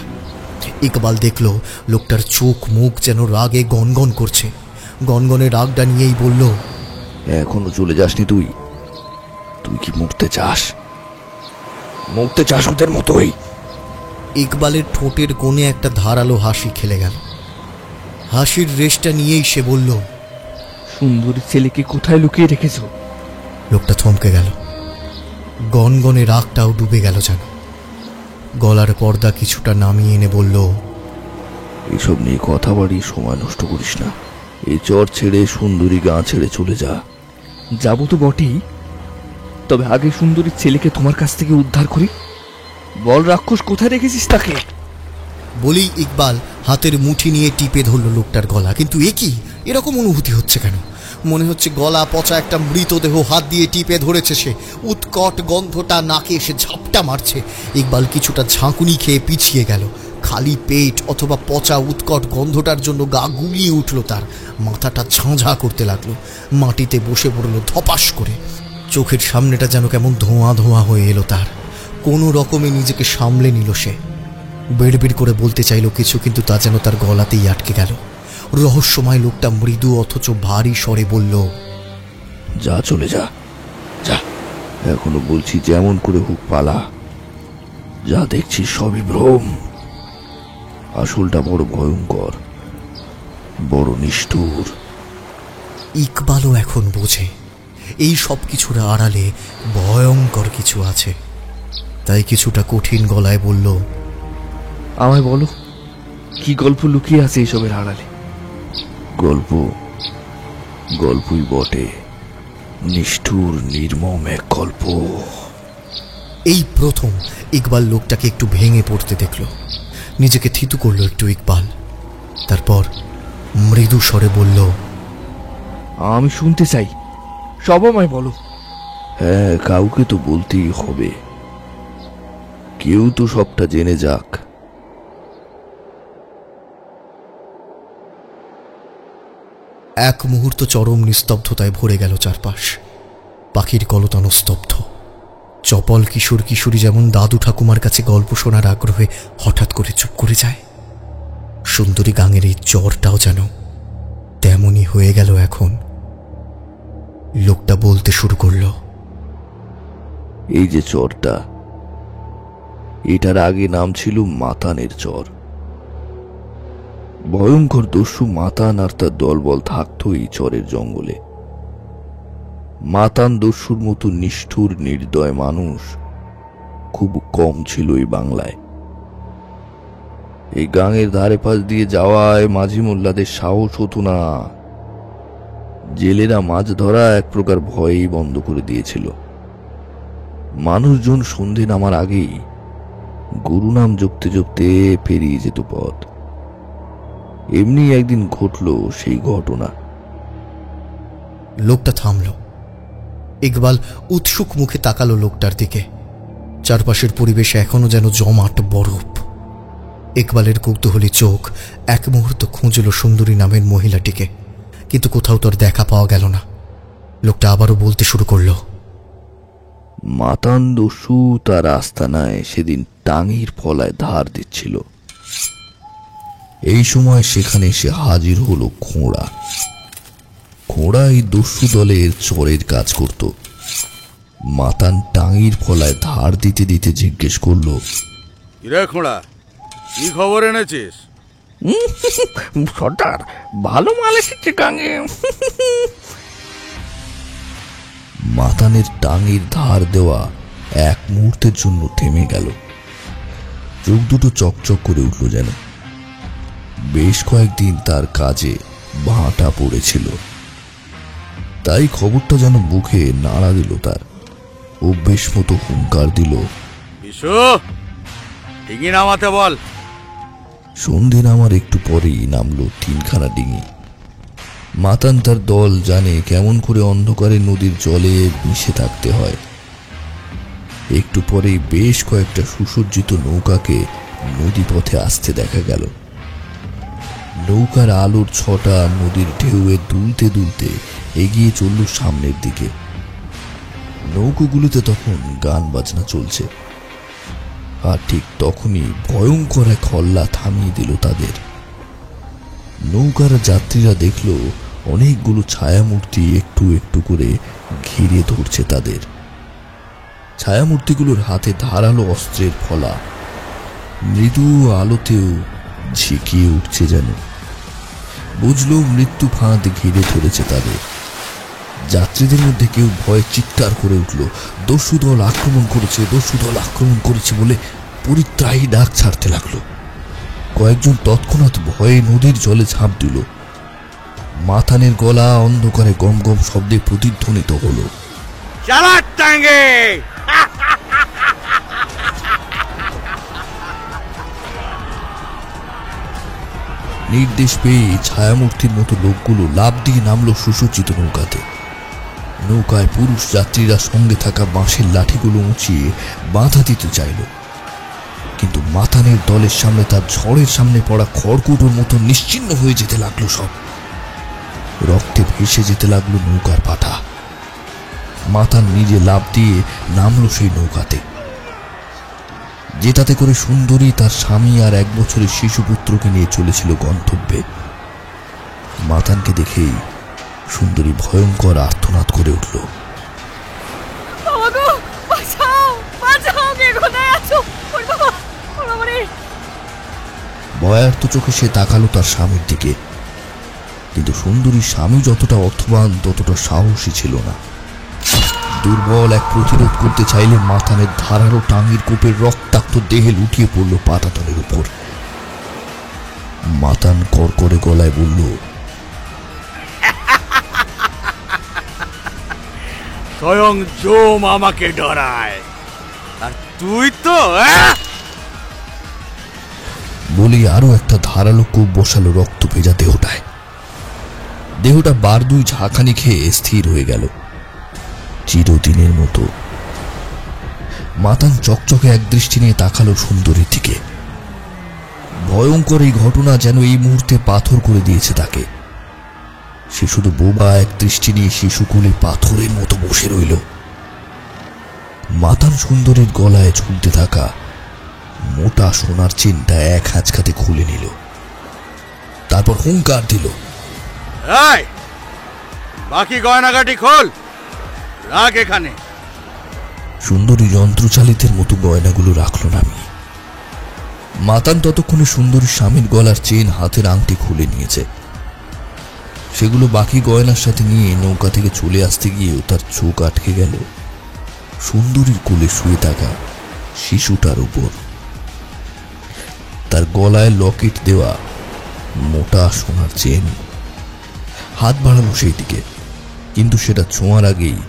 ইকবাল দেখল লোকটার চোখ মুখ যেন রাগে গনগন করছে। গনগনে রাগটা নিয়েই বলল, এখনো চলে যাসনি তুই? তুই কি মরতে চাস? মরতে চাস ওদের মতোই? ইকবালের ঠোঁটের কোণে একটা ধারালো হাসি খেলে গেল। হাসির রেশটা নিয়েই সে বলল, সুন্দরী ছেলেকে কোথায় লুকিয়ে রেখেছো? লোকটা থমকে গেল। গনগনে রাগটাও ডুবে গেল যেন। গলার পর্দা কিছুটা নামিয়ে এনে বলল, এসব নিয়ে কথা বাড়িয়ে সময় নষ্ট করিস না। এই চর ছেড়ে সুন্দরী গাঁ ছেড়ে চলে যা। যাবো তো বটেই, তবে আগে সুন্দরীর ছেলেকে তোমার কাছ থেকে উদ্ধার করি। বল রাক্ষস কোথায় রেখেছিস তাকে? বলেই ইকবাল হাতের মুঠি নিয়ে টিপে ধরল লোকটার গলা। কিন্তু এ কি, এরকম অনুভূতি হচ্ছে কেন? মনে হচ্ছে গলা পচা একটা মৃতদেহ হাত দিয়ে টিপে ধরেছে সে। উৎকট গন্ধটা নাকে এসে ঝাপটা মারছে। ইকবাল কিছুটা ঝাঁকুনি খেয়ে পিছিয়ে গেল। খালি পেট অথবা পচা উৎকট গন্ধটার জন্য গা গুলিয়ে উঠল তার। মাথাটা ঝাঁঝা করতে লাগলো। মাটিতে বসে পড়ল ধপাস করে। চোখের সামনেটা যেন কেমন ধোঁয়া ধোঁয়া হয়ে এলো তার। কোনো রকমে নিজেকে সামলে নিল সে। বেড় করে বলতে চাইল কিছু, কিন্তু তা যেন তার গলাতেই আটকে গেল। রহস্যময় লোকটা মৃদু অথচ ভারী স্বরে বলল, যা, চলে যা, যা। এখনো বলছি যেমন করে হুক পালা। যা দেখছি সবই ভ্রম। আসলটা বড় ভয়ঙ্কর, বড় নিষ্ঠুর। ইকবালও এখন বোঝে এই সব কিছুর আড়ালে ভয়ঙ্কর কিছু আছে। তাই কিছুটা কঠিন গলায় বলল, আমায় বলো, কি গল্প লুকিয়ে আছে এসবের আড়ালে? গল্পই বটে, নিষ্ঠুর নির্মম এক গল্প। এই প্রথম ইকবাল লোকটাকে একটু ভেঙে পড়তে দেখল। নিজেকে থিতু করলো একটু ইকবাল। তারপর মৃদু স্বরে বলল, আমি শুনতে চাই, সব আমায় বলো। হ্যাঁ, কাউকে তো বলতেই হবে, কেউ তো সবটা জেনে যাক। এক মুহূর্ত চরম নিস্তব্ধতায় ভরে গেল চারপাশ। পাখির কলতান স্তব্ধ। চপল কিশোর কিশোরী যেমন দাদু ঠাকুমার কাছে গল্প শোনার আগ্রহে হঠাৎ করে চুপ করে যায়, সুন্দরী গাঙের এই চরটাও যেন তেমনই হয়ে গেল এখন। লোকটা বলতে শুরু করল, এই যে চরটা, এটার আগে নাম ছিল মাতানের চর। ভয়ঙ্কর দস্যু মাতান আর তার দলবল থাকতো এই চরের জঙ্গলে। মাতান দস্যুর মতো নিষ্ঠুর নির্দয় মানুষ খুব কম ছিল এই বাংলায়। এই গাঙের ধারে পাশ দিয়ে যাওয়ায় মাঝি মোল্লাদের সাহস হতো না। জেলেরা মাছ ধরা এক প্রকার ভয়েই বন্ধ করে দিয়েছিল। মানুষজন সন্ধে নামার আগেই গুরু নাম জপতে জপতে পেরিয়ে যেত পথ। এমনি একদিন ঘটল সেই ঘটনা। লোকটা থামল। ইকবাল উৎসুক মুখে তাকালো লোকটার দিকে। চারপাশের পরিবেশ এখনো যেন জমাট বরফ। ইকবালের কৌতূহলী চোখ এক মুহূর্ত খুঁজল সুন্দরী নামের মহিলাটিকে, কিন্তু কোথাও তোর দেখা পাওয়া গেল না। লোকটা আবারও বলতে শুরু করলো, মাতান দস্যু তার আস্তানায় সেদিন টাঙির ফলায় ধার দিচ্ছিল। এই সময় সেখানে এসে হাজির হলো খোঁড়া। খোঁড়া এই দস্যু দলের চোরের কাজ করত। মাতান টাঙির ফলায় ধার দিতে দিতে জিজ্ঞেস করলো, কিরে খোঁড়া, কি খবর এনেছিস? সর্দার, ভালো মাল এসেছে গাঙে। মাতানের টাঙির ধার দেওয়া এক মুহূর্তের জন্য থেমে গেল। চোখ দুটো চকচক করে উঠল যেন। বেশ কয়েকদিন তার কাজে ভাঁটা পড়েছিল, তাই খবরটা যেন বুকে নাড়া দিল তার। অভ্যেস মতো হুঙ্কার দিল, বিশু, ডিঙি নামাতে বল। সন্ধে নামার একটু পরেই নামলো তিনখানা ডিঙি। মাতান তার দল জানে কেমন করে অন্ধকারে নদীর জলে মিশে থাকতে হয়। একটু পরেই বেশ কয়েকটা সুসজ্জিত নৌকাকে নদী পথে আসতে দেখা গেল। নৌকার আলোর ছটা নদীর ঢেউয়ে দুলতে দুলতে এগিয়ে চলল সামনের দিকে। নৌকোগুলোতে তখন গান বাজনা চলছে। আর ঠিক তখনই ভয়ঙ্কর এক হল্লা থামিয়ে দিল তাদের। নৌকার যাত্রীরা দেখল অনেকগুলো ছায়ামূর্তি একটু একটু করে ঘিরে ধরছে তাদের। ছায়ামূর্তিগুলোর হাতে ধারালো অস্ত্রের ফলা মৃদু আলোতেও ঝিকিয়ে উঠছে যেন। বুঝলো মৃত্যু ফাঁদ ঘিরে ধরেছে তাদের। যাত্রীদের মধ্যে কেউ ভয়ে চিৎকার করে উঠল, দস্যু দল আক্রমণ করেছে, দস্যু দল আক্রমণ করেছে বলে পরিত্রাহী ডাক ছাড়তে লাগলো। কয়েকজন তৎক্ষণাৎ ভয়ে নদীর জলে ঝাঁপ দিল। মাতানের গলা অন্ধকারে গম গম শব্দে প্রতিধ্বনিত হলো, চালাক টাঙ্গে! নির্দেশ পেয়ে ছায়ামূর্তির মতো লোকগুলো লাফ দিয়ে নামলো সুসজ্জিত নৌকাতে। নৌকায় পুরুষ যাত্রীরা সঙ্গে থাকা বাঁশের লাঠিগুলো উঁচিয়ে বাধা দিতে চাইল, কিন্তু মাতানের দলের সামনে তার ঝড়ের সামনে পড়া খড়কুটোর মতো নিশ্চিহ্ন হয়ে যেতে লাগলো সব। রক্তে ভেসে যেতে লাগলো নৌকার পাটা। মাতান নিজে লাফ দিয়ে নামলো সেই নৌকাতে, যেটাতে করে সুন্দরী তার স্বামী আর 1 বছরের শিশুপুত্রকে নিয়ে চলেছিল গন্তব্যে। মাতানকে দেখেই সুন্দরী ভয়ঙ্কর আর্তনাদ করে উঠল, ভয়ার্ত চোখে সে তাকালো তার স্বামীর দিকে। কিন্তু সুন্দরীর স্বামী যতটা অর্থবান ততটা সাহসী ছিল না। দুর্বল এক প্রতিরোধ করতে চাইলে মাতানের ধারালো টাঙ্গির কোপের রক্তাক্ত দেহে লুটিয়ে পড়ল পাটাতনের উপর। মাতান কড়কড়ে গলায় বলল, স্বয়ং জম আমাকে ডরায়, আর তুই তো বলেই আরো একটা ধারালো কোপ বসালো রক্ত ভেজা দেহটায়। দেহটা বার দুই ঝাঁকানি খেয়ে স্থির হয়ে গেল চিরদিনের মতো। মাতান চকচকে এক দৃষ্টি নিয়ে তাকালো সুন্দরীর দিকে। ভয়ঙ্কর এই ঘটনা যেন এই মুহূর্তে পাথর করে দিয়েছে তাকে। সে শুধু বোবা এক দৃষ্টি নিয়ে শিশুকুলে পাথরের মতো বসে রইল। মাতান সুন্দরীর গলায় ঝুলতে থাকা মোটা সোনার চেনটা এক হাঁচকাতে খুলে নিল। তারপর হুঙ্কার দিল, বাকি গয়নাগাটি খোল, রাখ এখানে। সুন্দরী যন্ত্রচালিতের মতো গয়নাগুলো রাখল নামিয়ে। মাতান ততক্ষণে সুন্দরীর স্বামীর গলার চেন, হাতের আংটি খুলে নিয়েছে। সেগুলো বাকি গয়নার সাথে নিয়ে নৌকা থেকে চলে আসতে গিয়েও তার চোখ আটকে গেল সুন্দরীর কোলে শুয়ে থাকা শিশুটার উপর। তার গলায় লকেট দেওয়া মোটা সোনার চেন। হাত বাড়ালো সেই দিকে, কিন্তু সেটা ছোঁয়ার আগেই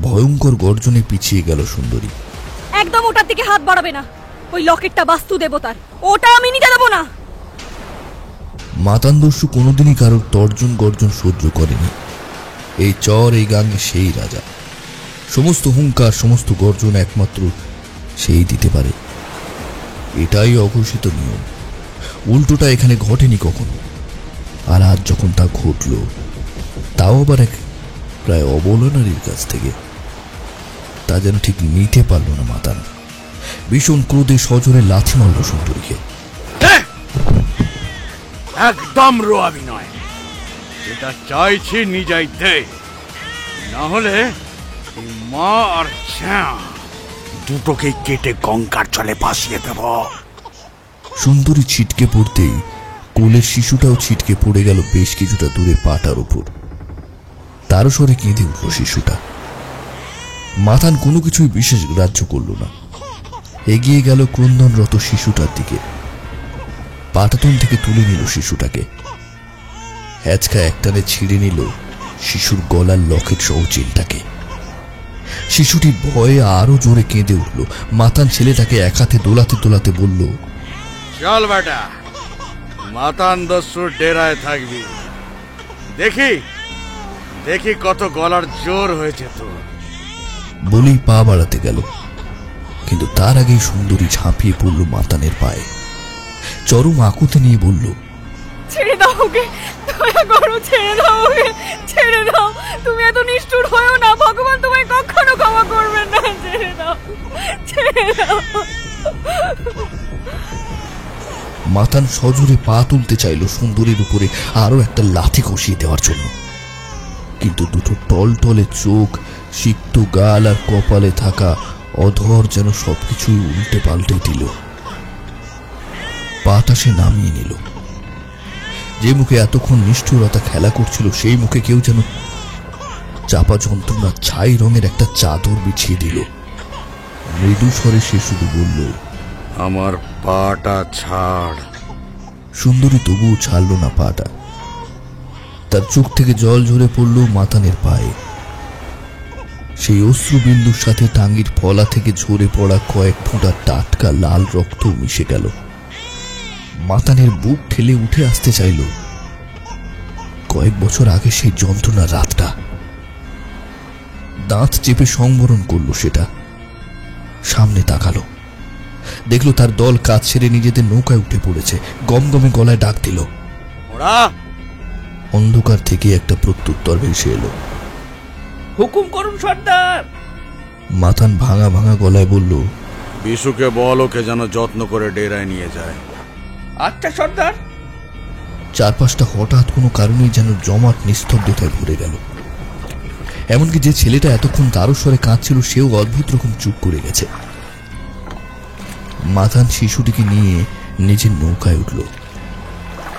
ভয়ঙ্কর গর্জনে পিছিয়ে গেল সুন্দরী। একদম ওটার দিকে হাত বাড়াবে না। ওই লকেটটা বাস্তু দেবতার, ওটা আমি নিতে দেবো না। মাতানদস্যু কোনোদিনই কারোর তর্জন গর্জন সহ্য করেনি। এই চর, এই গাঙে সেই রাজা। সমস্ত হুঙ্কার, সমস্ত গর্জন একমাত্র সেই দিতে পারে। এটাই অঘোষিত নিয়ম। উল্টোটা এখানে ঘটেনি কখনো। আর আজ যখন তা ঘটল, তাও আবার এক প্রায় অবলা নারীর কাছ থেকে, তা যেন ঠিক নিতে পারল না মাতান। ভীষণ ক্রোধে সজোরে লাথি মারল সুন্দরীকে। একদম রোয়াবি নয়, যেটা চাইছি নিজেই দে, না হলে এই মা আর ছ্যা দুটোকেই কেটে গঙ্গার জলে ভাসিয়ে দেব। সুন্দরী ছিটকে পড়তেই কোলের শিশুটাও ছিটকে পড়ে গেল বেশ কিছুটা দূরে পাটার উপর। তারও স্বরে কেঁদে উঠল শিশুটা। মাতান কোনো কিছুই বিশেষ গ্রাহ্য করল না। এগিয়ে গেল ক্রন্দনরত শিশুটার দিকে। পাটাতন থেকে তুলে নিল শিশুটাকে। হ্যাচকা একটানে ছিঁড়ে নিল শিশুর গলার লকেট সহ চেনটাকে। শিশুটি ভয়ে আরো জোরে কেঁদে উঠল। মাতান ছেলেটাকে এক হাতে দোলাতে দোলাতে বলল, চল বেটা, মাতান দস্যুর ডেরায় থাকবি। দেখি দেখি কত গলার জোর হয়েছে তোর। বলেই পা বাড়াতে গেল, কিন্তু তার আগেই সুন্দরী ঝাঁপিয়ে পড়ল মাতানের পায়ে। চরম আকুতি নিয়ে বলল, ছেড়ে দাও ওকে, দয়া করো, ছেড়ে দাও ওকে, ছেড়ে দাও। তুমি এত নিষ্ঠুর হয়েও না, ভগবান তোমায় কখনো ক্ষমা করবেন না। ছেড়ে দাও, ছেড়ে দাও। মাতান সজোরে পা তুলতে চাইল সুন্দরীর উপরে আরো একটা লাথি কষিয়ে দেওয়ার জন্য, কিন্তু দুটো টলটলে চোখ, সিক্ত গাল আর কপালে থাকা অধর যেন সবকিছুই উল্টে পাল্টে দিল। পাটা সে নামিয়ে নিল। যে মুখে এতক্ষণ নিষ্ঠুরতা খেলা করছিল, সেই মুখে কেউ যেন চাপা যন্ত্রণা ছাই রঙের একটা চাদর বিছিয়ে দিল। মৃদু স্বরে সে শুধু বলল, আমার পাটা ছাড়। সুন্দরী তবুও ছাড়ল না পাটা। তার চোখ থেকে জল ঝরে পড়ল মাতানের পায়ে। সেই অশ্রুবিন্দুর সাথে টাঙ্গির ফলা থেকে ঝরে পড়া কয়েক ফোঁটা টাটকা লাল রক্ত মিশে গেল। মাতানের বুক ঠেলে উঠে আসতে চাইল কয়েক বছর আগে সেই যন্ত্রণার রাতটা। দাঁত চেপে সংবরণ করল সেটা। সামনে তাকালো, দেখল তার দল কাজ ছেড়ে নিজেদের নৌকায় উঠে পড়েছে। গমগমে গলায় ডাক দিল, ওরা অন্ধকার থেকে একটা প্রত্যুত্তর ভেসে এলো, হুকুম করুন সর্দার। মাতান ভাঙা ভাঙা গলায় বলল, বিশুকে বল ওকে যেন যত্ন করে ডেরায় নিয়ে যায়। আচ্ছা সর্দার। চারপাশটা হঠাৎ কোনো কারণেই যেন জমাট নিস্তব্ধতায় ভরে গেল। এমনকি যে ছেলেটা এতক্ষণ তারস্বরে কাঁদছিল, সেও অদ্ভুত রকম চুপ করে গেছে। মাতান শিশুটিকে নিয়ে নিজের নৌকায় উঠল।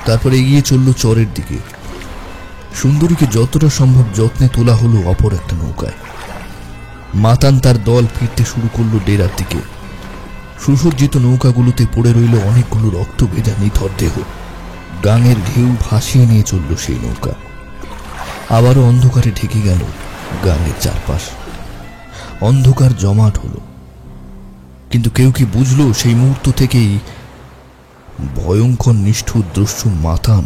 তারপরে এগিয়ে চলল চরের দিকে। সুন্দরীকে যতটা সম্ভব যত্নে তোলা হলো অপর একটা নৌকায়। মাতান তার দল ফিরতে শুরু করলো ডেরার দিকে। সুসজ্জিত নৌকাগুলোতে পড়ে রইল অনেকগুলো রক্ত ভেজা নিথর দেহ। গাঙের ঢেউ ভাসিয়ে নিয়ে চলল সেই নৌকা। আবারও অন্ধকারে ঢেকে গেল গাঙের চারপাশ। অন্ধকার জমাট হলো, কিন্তু কেউ কি বুঝলো সেই মুহূর্ত থেকেই ভয়ঙ্কর নিষ্ঠুর দ্রষ্টা মাতান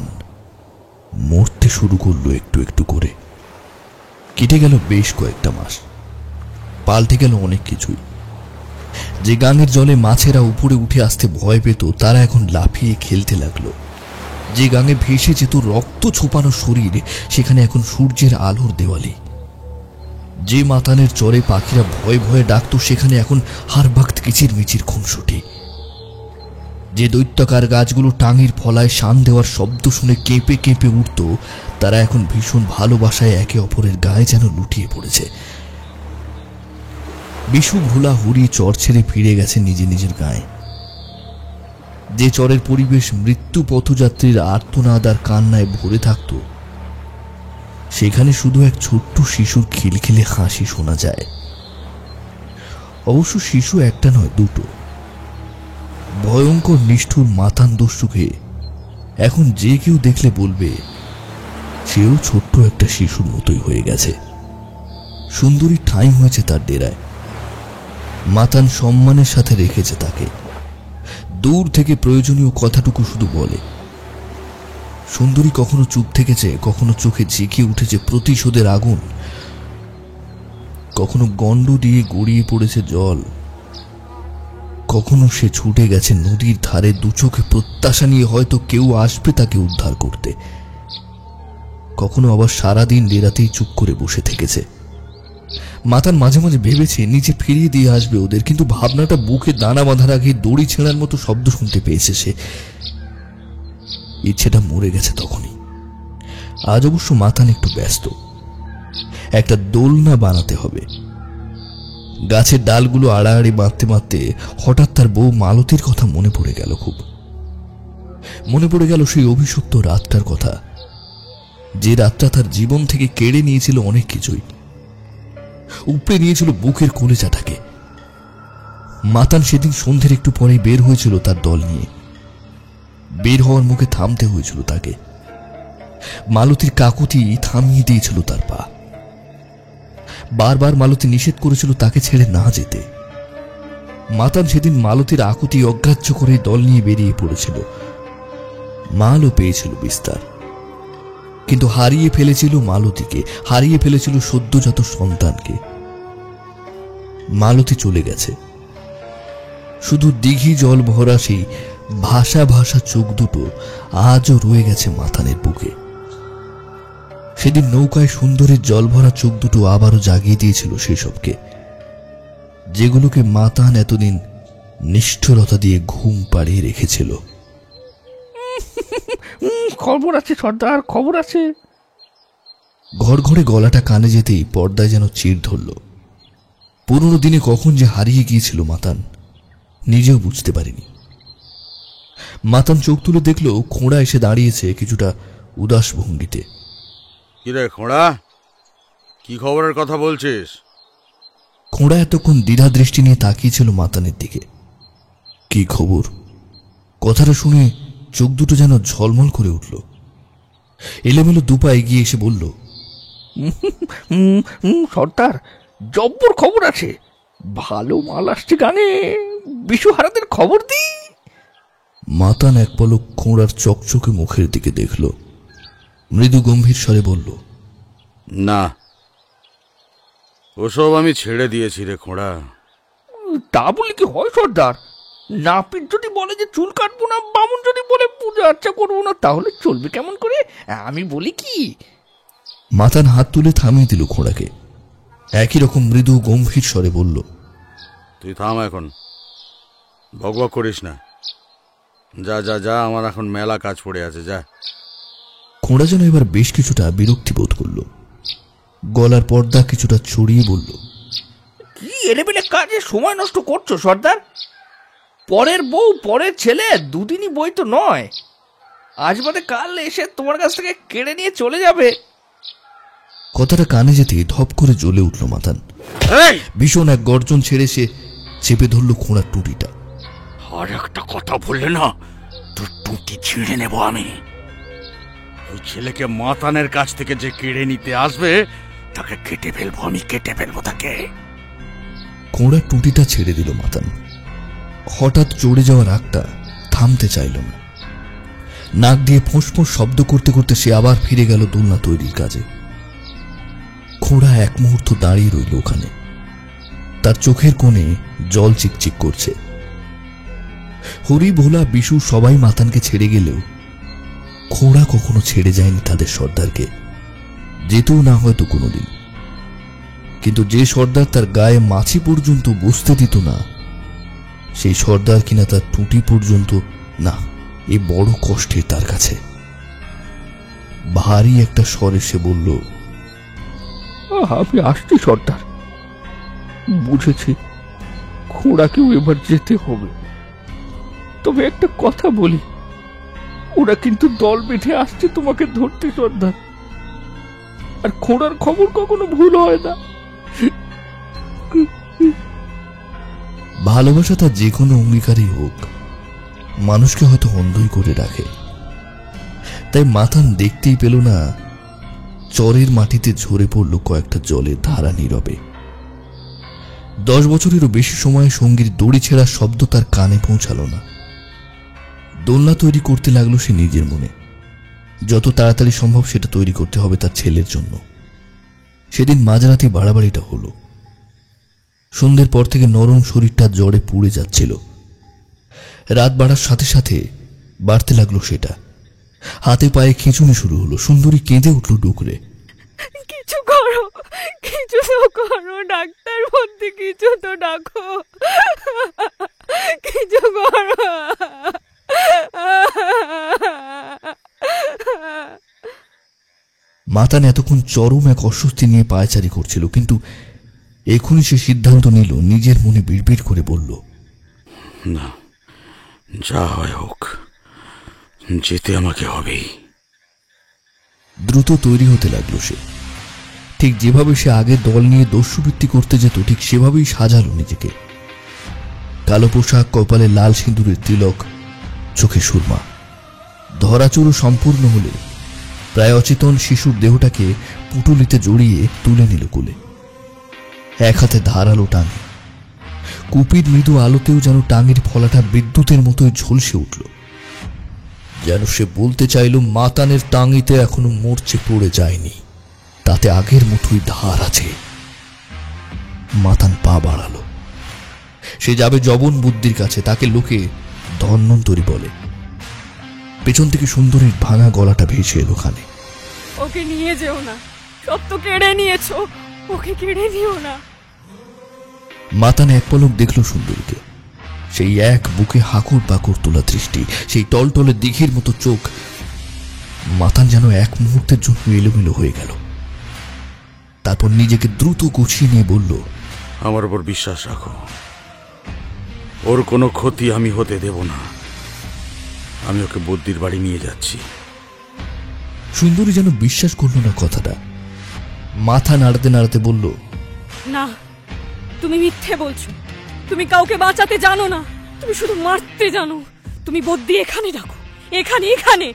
মরতে শুরু করলো একটু একটু করে। কেটে গেল বেশ কয়েকটা মাস। পাল্টে গেল অনেক কিছুই। যে গাঙের জলে মাছেরা উপরে উঠে আসতে ভয় পেত, তারা এখন লাফিয়ে খেলতে লাগলো। যে গাঙে ভেসে যেত রক্ত ছোপানো শরীর, সেখানে এখন সূর্যের আলোর দেওয়ালি। যে মাতানের চরে পাখিরা ভয়ে ভয়ে ডাকত, সেখানে এখন হারবাক্ত কিচির মিচির খুনসুটি। যে দৈত্যাকার গাছগুলো টাঙির ফলায় শান দেওয়ার শব্দ শুনে কেঁপে কেঁপে উঠত, তারা এখন ভীষণ ভালোবাসায় একে অপরের গায়ে যেন লুটিয়ে পড়েছে। বিশু ভোলা হুড়ি চর ছেড়ে ফিরে গেছে নিজে নিজের গায়ে। যে চরের পরিবেশ মৃত্যু পথযাত্রীর আর্তনাদ আর কান্নায় ভরে থাকত, সেখানে শুধু এক ছোট্ট শিশুর খিলখিলে হাসি শোনা যায়। অবশ্য শিশু একটা নয়, দুটো। ভয়ঙ্কর নিষ্ঠুর মাতান দস্যুকে এখন যে কেউ দেখলে বলবে সেও ছোট্ট একটা শিশুর মতোই হয়ে গেছে। সুন্দরী ঠাঁই হয়েছে তার ডেরায়। মাতান সম্মানের সাথে রেখেছে তাকে। দূর থেকে প্রয়োজনীয় কথাটুকু শুধু বলে। সুন্দরী কখনো চুপ থেকেছে, কখনো চোখে জেগে উঠেছে প্রতিশোধের আগুন, কখনো গন্ড দিয়ে গড়িয়ে পড়েছে জল, কখনো সে ছুটে গেছে নদীর ধারে দু চোখে প্রত্যাশা নিয়ে হয়তো কেউ আসবে তাকে উদ্ধার করতে। কখনো আবার সারাদিন ডেরাতেই চুপ করে বসে থেকেছে। মাতান মাঝে মাঝে ভেবেছে নিচে ফিরিয়ে দিয়ে আসবে ওদের, কিন্তু ভাবনাটা বুকে দানা বাঁধার আগে দড়ি ছেঁড়ার মতো শব্দ শুনতে পেয়েছে সে। ইচ্ছেটা মরে গেছে তখনই। আজ অবশ্য মাতান একটু ব্যস্ত। একটা দোলনা বানাতে হবে। গাছের ডালগুলো আড়াআড়ি বাঁধতে বাঁধতে হঠাৎ তার বউ মালতীর কথা মনে পড়ে গেল। খুব মনে পড়ে গেল সেই অভিশপ্ত রাতটার কথা, যে রাতটা তার জীবন থেকে কেড়ে নিয়েছিল অনেক কিছুই, উপড়ে নিয়েছিল বুকের কলেজাটাকে। মাতান সেদিন সন্ধ্যের একটু পরেই বের হয়েছিল তার দল নিয়ে। বের হওয়ার মুখে থামতে হয়েছিল তাকে। মালতীর কাকুতি থামিয়ে দিয়েছিল তার পা। বারবার মালতী নিষেধ করেছিল তাকে ছেড়ে না যেতে। মাতান সেদিন মালতীর আকুতি অগ্রাহ্য করে দল নিয়ে বেরিয়ে পড়েছিল। মালও পেয়েছিল বিস্তার, কিন্তু হারিয়ে ফেলেছিল মালতীকে, হারিয়ে ফেলেছিল সদ্যজাত সন্তানকে। মালতী চলে গেছে। শুধু দিঘি জল ভরা সেই ভাষা ভাষা চোখ দুটো আজও রয়ে গেছে মাতানের বুকে। সেদিন নৌকায় সুন্দরীর জল ভরা চোখ দুটো আবারও জাগিয়ে দিয়েছিল সেসবকে, যেগুলোকে মাতান এতদিন নিষ্ঠুরতা দিয়ে ঘুম পাড়িয়ে রেখেছিল। খবর আছে সর্দার, খবর আছে। ঘর ঘরে গলাটা কানে যেতেই পর্দায় যেন চিড় ধরল। পুরনো দিনে কখন যে হারিয়ে গিয়েছিল মাতান নিজেও বুঝতে পারেনি। মাতান চোখ তুলে দেখল খোঁড়া এসে দাঁড়িয়েছে কিছুটা উদাস ভঙ্গিতে। কিরে খোঁড়া, কি খবরের কথা বলছিস? খোঁড়া এতক্ষণ দ্বিধা দৃষ্টি নিয়ে তাকিয়েছিল মাতানের দিকে। কি খবর? কথাটা শুনে চোখ দুটো যেন ঝলমল করে উঠল। এলোমেলো দুপা এগিয়ে এসে বলল, সর্দার, জব্বর খবর আছে। ভালো মাল আসছে গানে। বিশু হারাদের খবর দি। মাতান এক পলক খোঁড়ার চকচকে মুখের দিকে দেখল, মৃদু গম্ভীর স্বরে বলল, না, ওসব আমি ছেড়ে দিয়েছি রে খোঁড়া। তা বলে কি হয় সর্দার? নাপিত যদি বলে যে চুল কাটবো না, বামুন যদি বলে পূজা আর্চা করবো না, তাহলে চলবে কেমন করে? আমি বলি কি। মাতান হাত তুলে থামিয়ে দিল খোঁড়াকে। একই রকম মৃদু গম্ভীর স্বরে বলল, তুই থাম, এখন ভগভগ করিস না। যা যা যা, আমার এখন মেলা কাজ পড়ে আছে, যা। খোঁড়া যেন এবার বেশ কিছুটা বিরক্তি বোধ করল। গলার পর্দা কিছুটা ছড়িয়ে বলল, কি এলেবেলে কাজে সময় নষ্ট করছো সর্দার? পরের বউ পরের ছেলে, দুদিনই বই তো নয়। আজ বাদে কাল এসে তোমার কাছ থেকে কেড়ে নিয়ে চলে যাবে। কথাটা কানে যেতেই ধপ করে জ্বলে উঠল মাতান। ভীষণ এক গর্জন ছেড়ে সে চেপে ধরল খোঁড়ার টুটিটা। আর একটা কথা বললে না, তোর টুটি ছিঁড়ে নেব আমি। ওই ছেলেকে মাতানের কাছ থেকে যে কেড়ে নিতে আসবে তাকে কেটে ফেলবো আমি, কেটে ফেলবো তাকে। খোঁড়ার টুটিটা ছেড়ে দিল মাতান। হঠাৎ চড়ে যাওয়া রাগটা থামতে চাইল না। নাক দিয়ে ফোঁস শব্দ করতে করতে সে আবার ফিরে গেল দোলনা তৈরির কাজে। খোঁড়া এক মুহূর্ত দাঁড়িয়ে রইল ওখানে। তার চোখের কোণে জল চিকচিক করছে। হরি, ভোলা, বিশু সবাই মাতানকে ছেড়ে গেলেও খোঁড়া কখনো ছেড়ে যায়নি তাদের সর্দারকে। যেতেও না হয়তো কোনোদিন। কিন্তু যে সর্দার তার গায়ে মাছি পর্যন্ত বসতে দিত না, সেই সর্দার কিনা তার টুটি পর্যন্ত না, এ বড় কষ্টের তার কাছে। ভারী একটা স্বরে সে বলল, আমি আসছি সর্দার, বুঝেছি খোঁড়াকেও এবার যেতে হবে। তবে একটা কথা বলি, ওরা কিন্তু দল বেঁধে আসছে তোমাকে ধরতে সর্দার। আর খোঁড়ার খবর কখনো ভুল হয় না। ভালোবাসা তার যে কোনো অঙ্গীকারই হোক মানুষকে হয়তো অন্ধই করে রাখে। তাই মাথান দেখতেই পেল না চরের মাটিতে ঝরে পড়ল কয়েকটা জলের ধারা নীরবে। 10 বছরেরও বেশি সময় সঙ্গীর দড়ি ছেঁড়ার শব্দ তার কানে পৌঁছালো না। দোলনা তৈরি করতে লাগলো সে নিজের মনে। যত তাড়াতাড়ি সম্ভব সেটা তৈরি করতে হবে তার ছেলের জন্য। সেদিন মাঝরাতে বাড়াবাড়িটা হলো। সন্ধ্যের পর থেকে নরম শরীরটা জ্বরে পুড়ে যাচ্ছিল। রাত বাড়ার সাথে সাথে বাড়তে লাগলো সেটা। হাতে পায়ে খিঁচুনি শুরু হলো। সুন্দরী কেঁদে উঠল ডুকরে। কিছু করো, কিছু তো করো ডাক্তার, বলতে কিছু তো ডাকো, কিছু করো। মাতান এতক্ষণ চরম এক অস্বস্তি নিয়ে পায়চারি করছিল, কিন্তু এখনই সে সিদ্ধান্ত নিল। নিজের মনে বিড়বিড় করে বলল, না, যা হয় হোক, যেতে আমাকে হবেই। দ্রুত তৈরি হতে লাগলো সে। ঠিক যেভাবে সে আগে দল নিয়ে দস্যুবৃত্তি করতে যেত ঠিক সেভাবেই সাজালো নিজেকে। কালো পোশাক, কপালে লাল সিঁদুরের তিলক, চোখে সুরমা। ধরাচুরো সম্পূর্ণ হলে প্রায় অচেতন শিশুর দেহটাকে পুটুলিতে জড়িয়ে তুলে নিল কোলে। এক হাতে ধারালো টাঙি। কুপির মৃদু আলোতেও যেন টাঙের ফলাটা বিদ্যুতের মতোই ঝলসে উঠল। যেন সে বলতে চাইল মাতানের টাঙিতে এখনো মরচে পড়ে যায়নি, তাতে আগের মতোই ধার আছে। মাতান পা বাড়ালো। সে যাবে জবন বুদ্ধির কাছে, তাকে লোকে ধন্বন্তরী বলে। পেছন থেকে সুন্দরীর ভাঙা গলাটা ভেসে এলো খানে। ওকে নিয়ে যেও না, সব তো কেড়ে নিয়েছো, ওকে কেড়ে নিও না। মাতান এক পলক দেখল সুন্দরীকে। সেই এক বুকে হাঁকুর বাঁকুর তোলা দৃষ্টি, সেই টলটলে দিঘির মতো চোখ। মাতান যেন এক মুহূর্তের জন্য এলোমেলো হয়ে গেল। তারপর নিজেকে দ্রুত গুছিয়ে নিয়ে বলল, আমার উপর বিশ্বাস রাখো, ওর কোনো ক্ষতি আমি হতে দেব না। আমি ওকে বুদ্ধির বাড়ি নিয়ে যাচ্ছি। সুন্দরী যেন বিশ্বাস করল না কথাটা। মাথা নাড়াতে নাড়াতে বলল, না, তুমি মিথ্যে বলছো। তুমি কাউকে বাঁচাতে জানো না, তুমি শুধু মারতে জানো। তুমি বুদ্ধি এখানে রাখো, এখানে এখানে।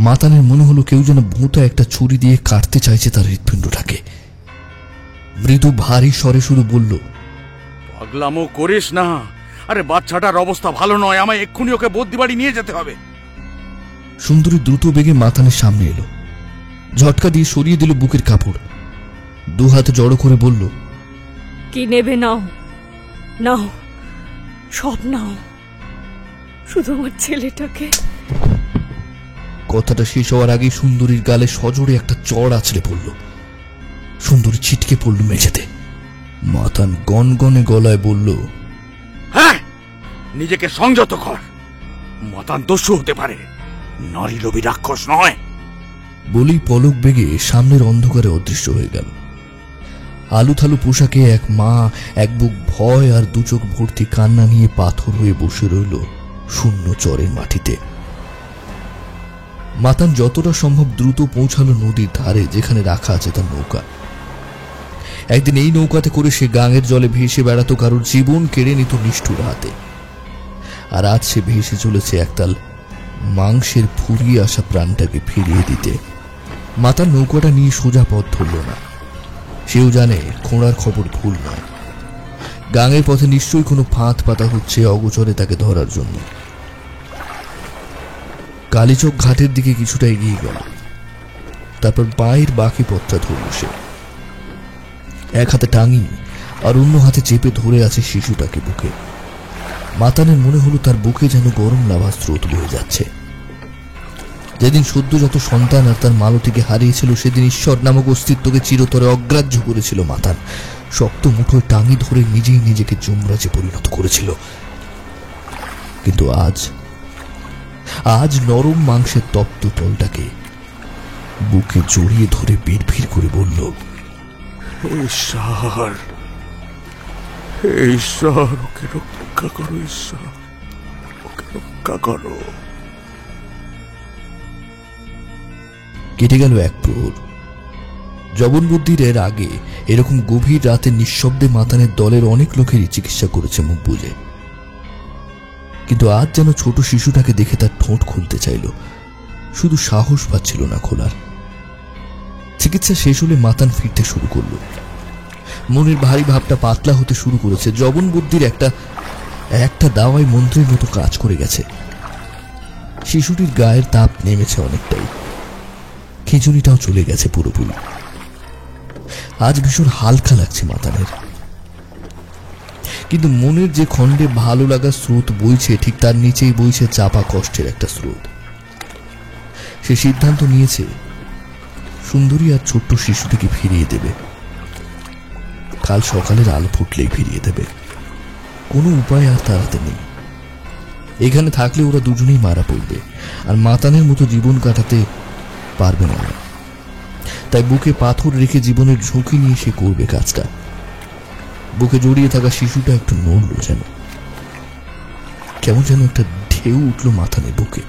মাতানের মনে হলো কেউ যেন ভোঁতা একটা ছুরি দিয়ে কাটতে চাইছে তার হৃৎপিণ্ডটাকে। মৃদু ভারী স্বরে শুধু বলল, পাগলামো করিস না। আরে বাচ্চাটার অবস্থা ভালো নয়, আমায় এক্ষুনি ওকে বুদ্ধি বাড়ি নিয়ে যেতে হবে। সুন্দরী দ্রুত বেগে মাতানের সামনে এলো। ঝটকা দিয়ে সরিয়ে দিল বুকের কাপড়। দু হাতে জড়ো করে বলল, কি নেবে নাও, নাও, সব নাও, শুধু আমার ছেলেটাকে। কথাটা শেষ হওয়ার আগেই সুন্দরীর গালে সজোরে একটা চড় আছড়ে পড়ল। সুন্দরী ছিটকে পড়ল মেঝেতে। মাতান গনগনে গলায় বলল, হ্যাঁ, নিজেকে সংযত কর। মাতান দস্যু হতে পারে, নারী লোভী রাক্ষস নয়। বলেই পলক বেগে সামনের অন্ধকারে অদৃশ্য হয়ে গেল। আলুথালু পোশাকে এক মা এক বুক ভয় আর দু চোখ ভর্তি কান্না নিয়ে পাথর হয়ে বসে রইল শূন্য চরের মাটিতে। মাতান যতটা সম্ভব দ্রুত পৌঁছালো নদীর ধারে, যেখানে রাখা আছে তার নৌকা। একদিন এই নৌকাতে করে সে গাঙের জলে ভেসে বেড়াতো, কারোর জীবন কেড়ে নিত নিষ্ঠুর হাতে। আর আজ সে ভেসে চলেছে একতাল মাংসের ফুরিয়ে আসা প্রাণটাকে ফিরিয়ে দিতে। মাতার নৌকাটা নিয়ে সোজা পথ ধরল না। সেও জানে খোঁড়ার খবর ভুল নয়। গাঙের পথে নিশ্চয়ই কোনো ফাঁদ পাতা হচ্ছে অগোচরে তাকে ধরার জন্য। কালীচক ঘাটের দিকে কিছুটা এগিয়ে গেল। তারপর পায়ের বাকি পথটা ধরল সে। এক হাতে টাঙি আর অন্য হাতে চেপে ধরে আছে শিশুটাকে বুকে। মাতানের মনে হলো তার বুকে যেন গরম লাভার স্রোত বয়ে যাচ্ছে। যেদিন সদ্যজাত সন্তান আর তার মালতীকে হারিয়েছিল, সেদিন ঈশ্বর নামক অস্তিত্বকে চিরতরে অগ্রাহ্য করেছিল মাতান। শক্ত মুঠোয় টাঙি ধরে নিজেই নিজেকে যমরাজে পরিণত করেছিল। কিন্তু আজ নরম মাংসের তপ্ত তলটাকে বুকে জড়িয়ে ধরে বিড়বিড় করে বলল, ঈশ্বর, ঈশ্বর, ওকে রক্ষা করো, ঈশ্বর, ওকে রক্ষা করো। কেটে গেল এক প্রহর। জবনবুদ্ধির এর আগে এরকম গভীর রাতে নিঃশব্দে মাতানের দলের অনেক লোকেরই চিকিৎসা করেছে মুখ বুজে, কিন্তু আজ যেন ছোট শিশুটাকে দেখে তার ঠোঁট খুলতে চাইল, শুধু সাহস পাচ্ছিল না খোলার। চিকিৎসা শেষ হলে মাতান ফিরতে শুরু করলো। মনের ভারী ভাবটা পাতলা হতে শুরু করেছে। জবনবুদ্ধির একটা দাওয়াই মন্ত্রের মতো কাজ করে গেছে। শিশুটির গায়ের তাপ নেমেছে অনেকটাই, খিঁচুনিটাও চলে গেছে পুরোপুরি। আজ ভীষণ হালকা লাগছে মাতানের, কিন্তু মনের যে খণ্ডে ভালো লাগার স্রোত বইছে, ঠিক তার নিচেই বইছে চাপা কষ্টের একটা স্রোত। সে সিদ্ধান্ত নিয়েছে সুন্দরী আর ছোট্ট শিশুটিকে ফিরিয়ে দেবে। কাল সকালের আলো ফুটলেই ফিরিয়ে দেবে। কোনো উপায় আর তার হাতে নেই। এখানে থাকলে ওরা দুজনেই মারা পড়বে, আর মাতানের মতো জীবন কাটাতে পারবে না। তাই বুকে পাথর রেখে জীবনের ঝুঁকি নিয়ে সে করবে কাজটা। বুকে জড়িয়ে থাকা শিশুটা একটু নড়ল, যেন কেমন যেন একটা ঢেউ উঠল মাতানের বুকে।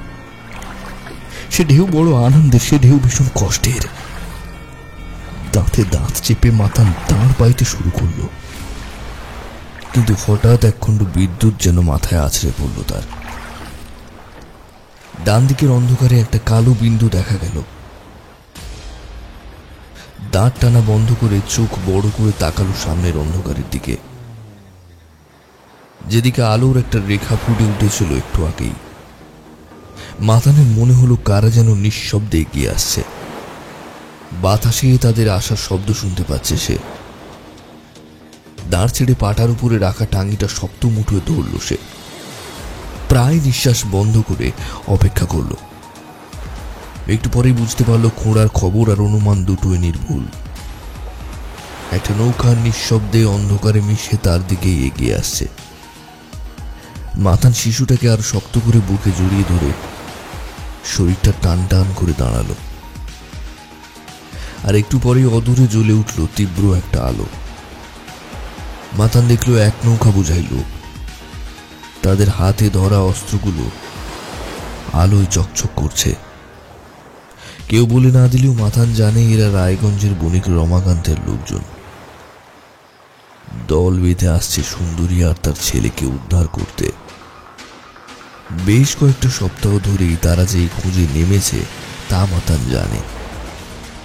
সে ঢেউ বড় আনন্দের, সে ঢেউ ভীষণ কষ্টের। দাঁতে দাঁত চেপে মাতান দাঁড় পাইতে শুরু করলো, কিন্তু হঠাৎ একখণ্ড বিদ্যুৎ যেন মাথায় আছড়ে পড়ল তার। ডান দিকের অন্ধকারে একটা কালো বিন্দু দেখা গেল। দাঁত টানা বন্ধ করে চোখ বড় করে তাকালো সামনের অন্ধকারের দিকে, যেদিকে আলোর একটা রেখা ফুটে উঠেছিল একটু আগেই। মাতানের মনে হলো কারা যেন নিঃশব্দে এগিয়ে আসছে। বাতাসে তাদের আসার শব্দ শুনতে পাচ্ছে সে। দাঁড় ছেড়ে পাটার উপরে রাখা টাঙ্গিটা শক্ত মুঠোয় ধরল সে। প্রায় নিঃশ্বাস বন্ধ করে অপেক্ষা করল। একটু পরেই বুঝতে পারল খোঁড়ার খবর আর অনুমান দুটোই নির্ভুল। একটা নৌকা নিঃশব্দে অন্ধকারে মিশে তার দিকে এগিয়ে আসছে। মাতান শিশুটাকে আর শক্ত করে বুকে জড়িয়ে ধরে শরীরটা টান টান করে দাঁড়ালো। আর একটু পরেই অদূরে জ্বলে উঠল তীব্র একটা আলো। মাতান দেখল এক নৌকা বোঝাই লোক। তাদের হাতে ধরা অস্ত্রগুলো আলোয় চকচক করছে। কেউ বলে না দিলেও মাতান জানে এরা রায়গঞ্জের বণিক রমাকান্তের লোকজন। দল বেঁধে আসছে সুন্দরী আর তার ছেলেকে উদ্ধার করতে। বেশ কয়েকটা সপ্তাহ ধরেই তারা যে এই খোঁজে নেমেছে তা মাতান জানে।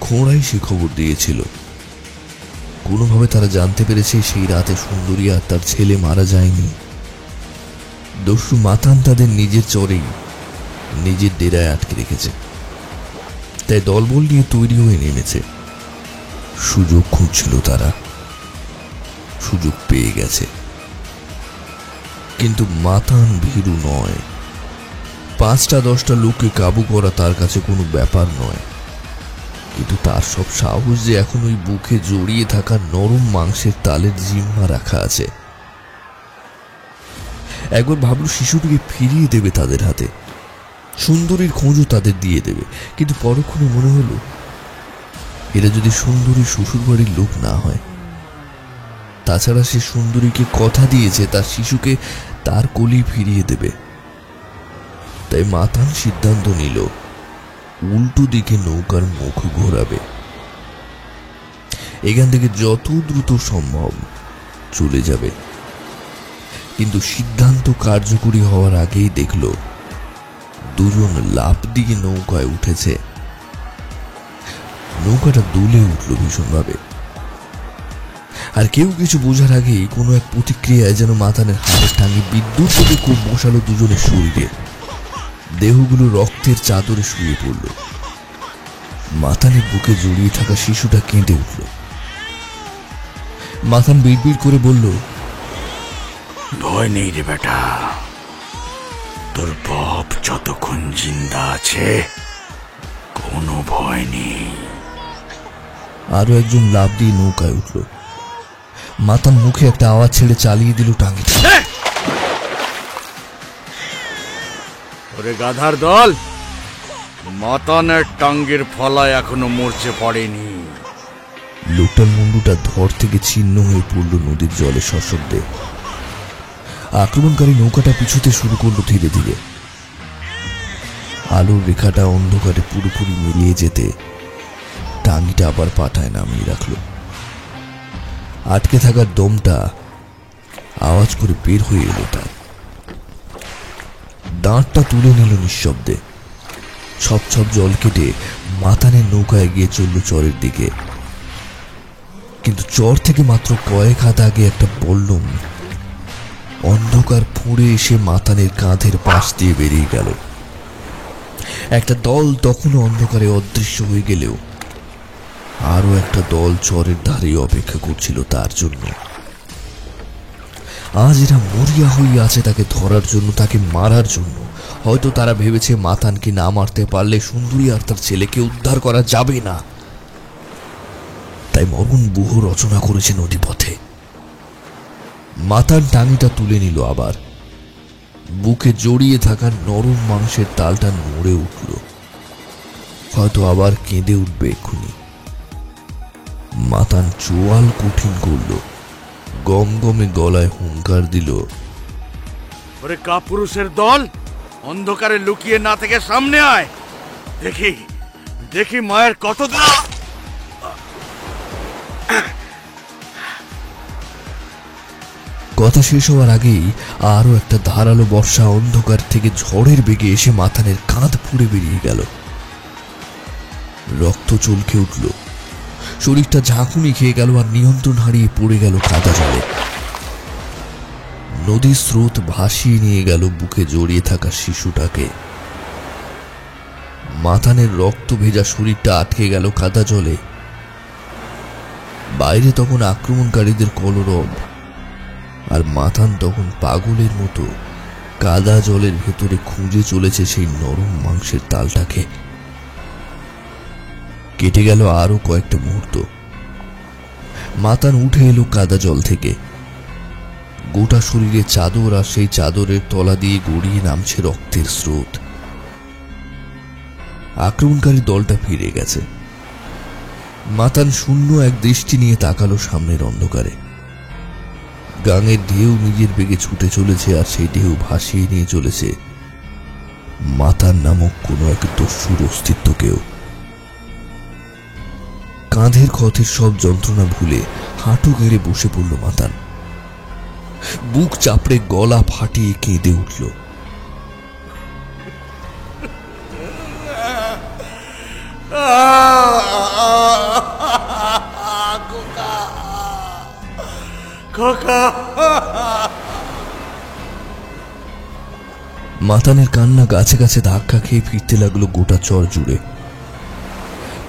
খোঁড়াই সে খবর দিয়েছিল। কোনোভাবে তারা জানতে পেরেছে সেই রাতে সুন্দরী আর তার ছেলে মারা যায়নি। দস্যু মাতান তাদের নিজের চরেই নিজের ডেরায় আটকে রেখেছে। তাই দলবল নিয়ে তৈরি হয়ে নেমেছে। সুযোগ খুঁজছিল তারা, সুযোগ পেয়ে গেছে। কিন্তু মাতান ভীরু নয়। 5-10টা লোককে কাবু করা তার কাছে কোনো ব্যাপার নয়, কিন্তু তার সব সাহস যে এখন ওই বুকে জড়িয়ে থাকা নরম মাংসের তালের জিম্মা রাখা আছে। একবার ভাবল শিশুটিকে ফিরিয়ে দেবে তাদের হাতে, সুন্দরীর খোঁজও তাদের দিয়ে দেবে। কিন্তু পরক্ষণে মনে হলো এরা যদি সুন্দরীর শ্বশুর বাড়ির লোক না হয়। তাছাড়া সে সুন্দরীকে কথা দিয়েছে তার শিশুকে তার কোলে ফিরিয়ে দেবে। তাই মাতান সিদ্ধান্ত নিল উল্টো দিকে নৌকার মুখ ঘোরাবে। এখান থেকে যত দ্রুত সম্ভব চলে যাবে। কিন্তু সিদ্ধান্ত কার্যকরী হওয়ার আগেই দেখল দুজন লাফ দিয়ে নৌকায় উঠেছে। নৌকাটা দুলে উঠল ভীষণভাবে। আর কেউ কিছু বোঝার আগেই কোনো এক প্রতিক্রিয়ায় যেন মাতানের হাতের টাঙে বিদ্যুৎ থেকে খুব বসালো দুজনের শরীরে। দেহগুলো রক্তের চাদরে শুয়ে পড়ল। মাতানের বুকে জড়িয়ে থাকা শিশুটা কেঁদে উঠল। মাতান বিড়বিড় করে বলল, ভয় নেই রে বেটা, তোর বাপ যতক্ষণ জিন্দা আছে কোনো ভয় নেই। আরো একজন লাফ দিয়ে নৌকায় উঠল। মাতান মুখে একটা আওয়াজ ছেড়ে চালিয়ে দিল টাঙ্গিটা। ওরে গাধার দল, মাতানের টাঙ্গের ফলায় এখনো মরচে পড়েনি। লোকটার মুন্ডুটা ধর থেকে ছিন্ন হয়ে পড়ল নদীর জলে সশব্দে। আক্রমণকারী নৌকাটা পিছুতে শুরু করলো ধীরে ধীরে। আলোর রেখাটা অন্ধকারে পুরোপুরি মিলিয়ে যেতে টাঙ্গিটা আবার পাটায় নামিয়ে রাখলো। আটকে থাকার দমটা আওয়াজ করে বের হয়ে এলো তার। দাঁতটা তুলে নিল নিঃশব্দে। ছপ ছপ জল কেটে মাতানের নৌকা এগিয়ে চলল চরের দিকে। কিন্তু চর থেকে মাত্র কয়েক হাত আগে একটা বল্লম অন্ধকার ফুঁড়ে এসে মাতানের কাঁধের পাশ দিয়ে বেরিয়ে গেল। একটা দল তখনও অন্ধকারে অদৃশ্য হয়ে গেলেও আরো একটা দল চরের ধারে অপেক্ষা করছিল তার জন্য। আজ এরা মরিয়া হয়ে আছে তাকে ধরার জন্য, তাকে মারার জন্য। হয়তো তারা ভেবেছে মাতানকে না মারতে পারলে সুন্দরী আর তার ছেলেকে উদ্ধার করা যাবে না, তাই মরণ বুহ রচনা করেছে নদীপথে। মাতান টাঙিটা তুলে নিল আবার। বুকে জড়িয়ে থাকা নরম মাংসের তালটা নড়ে উঠল। হয়তো আবার কেঁদে উঠবে এক্ষুনি। মাতান চোয়াল কঠিন করল, গমগমে গলায় হুঙ্কার দিল, ওরে কাপুরুষের দল, অন্ধকারে লুকিয়ে না থেকে সামনে আয়। দেখি দেখি মায়ের কত দিন। কথা শেষ হওয়ার আগেই আরো একটা ধারালো বর্ষা অন্ধকার থেকে ঝড়ের বেগে এসে মাতানের কাঁধ ফুঁড়ে বেরিয়ে গেল। রক্ত চলকে উঠল, শরীরটা ঝাঁকুনি খেয়ে গেল আর নিয়ন্ত্রণ হারিয়ে পড়ে গেল কাদা জলে। নদীর স্রোত ভাসিয়ে নিয়ে গেল বুকে জড়িয়ে থাকা শিশুটাকে। মাতানের রক্ত ভেজা শরীরটা আটকে গেল কাদা জলে। বাইরে তখন আক্রমণকারীদের কলরব, আর মাতান তখন পাগলের মতো কাদা জলের ভেতরে খুঁজে চলেছে সেই নরম মাংসের তালটাকে। কেটে গেল আরো কয়েকটা মুহূর্ত। মাতান উঠে এলো কাদা জল থেকে। গোটা শরীরে চাদর, আর সেই চাদরের তলা দিয়ে গড়িয়ে নামছে রক্তের স্রোত। আক্রমণকারী দলটা ফিরে গেছে। মাতান শূন্য এক দৃষ্টি নিয়ে তাকালো সামনের অন্ধকারে। গাঙের ঢেউ নিজের বেগে ছুটে চলেছে, আর সেই ঢেউ ভাসিয়ে নিয়ে চলেছে মাতান নামক কোনো এক দস্যুর অস্তিত্বকেও। কাঁধের ক্ষতের সব যন্ত্রণা ভুলে হাঁটু গেড়ে বসে পড়ল মাতান। বুক চাপড়ে গলা ফাটিয়ে কেঁদে উঠল। মাতানের কান্না গাছে গাছে ধাক্কা খেয়ে ফিরতে লাগলো গোটা চর জুড়ে।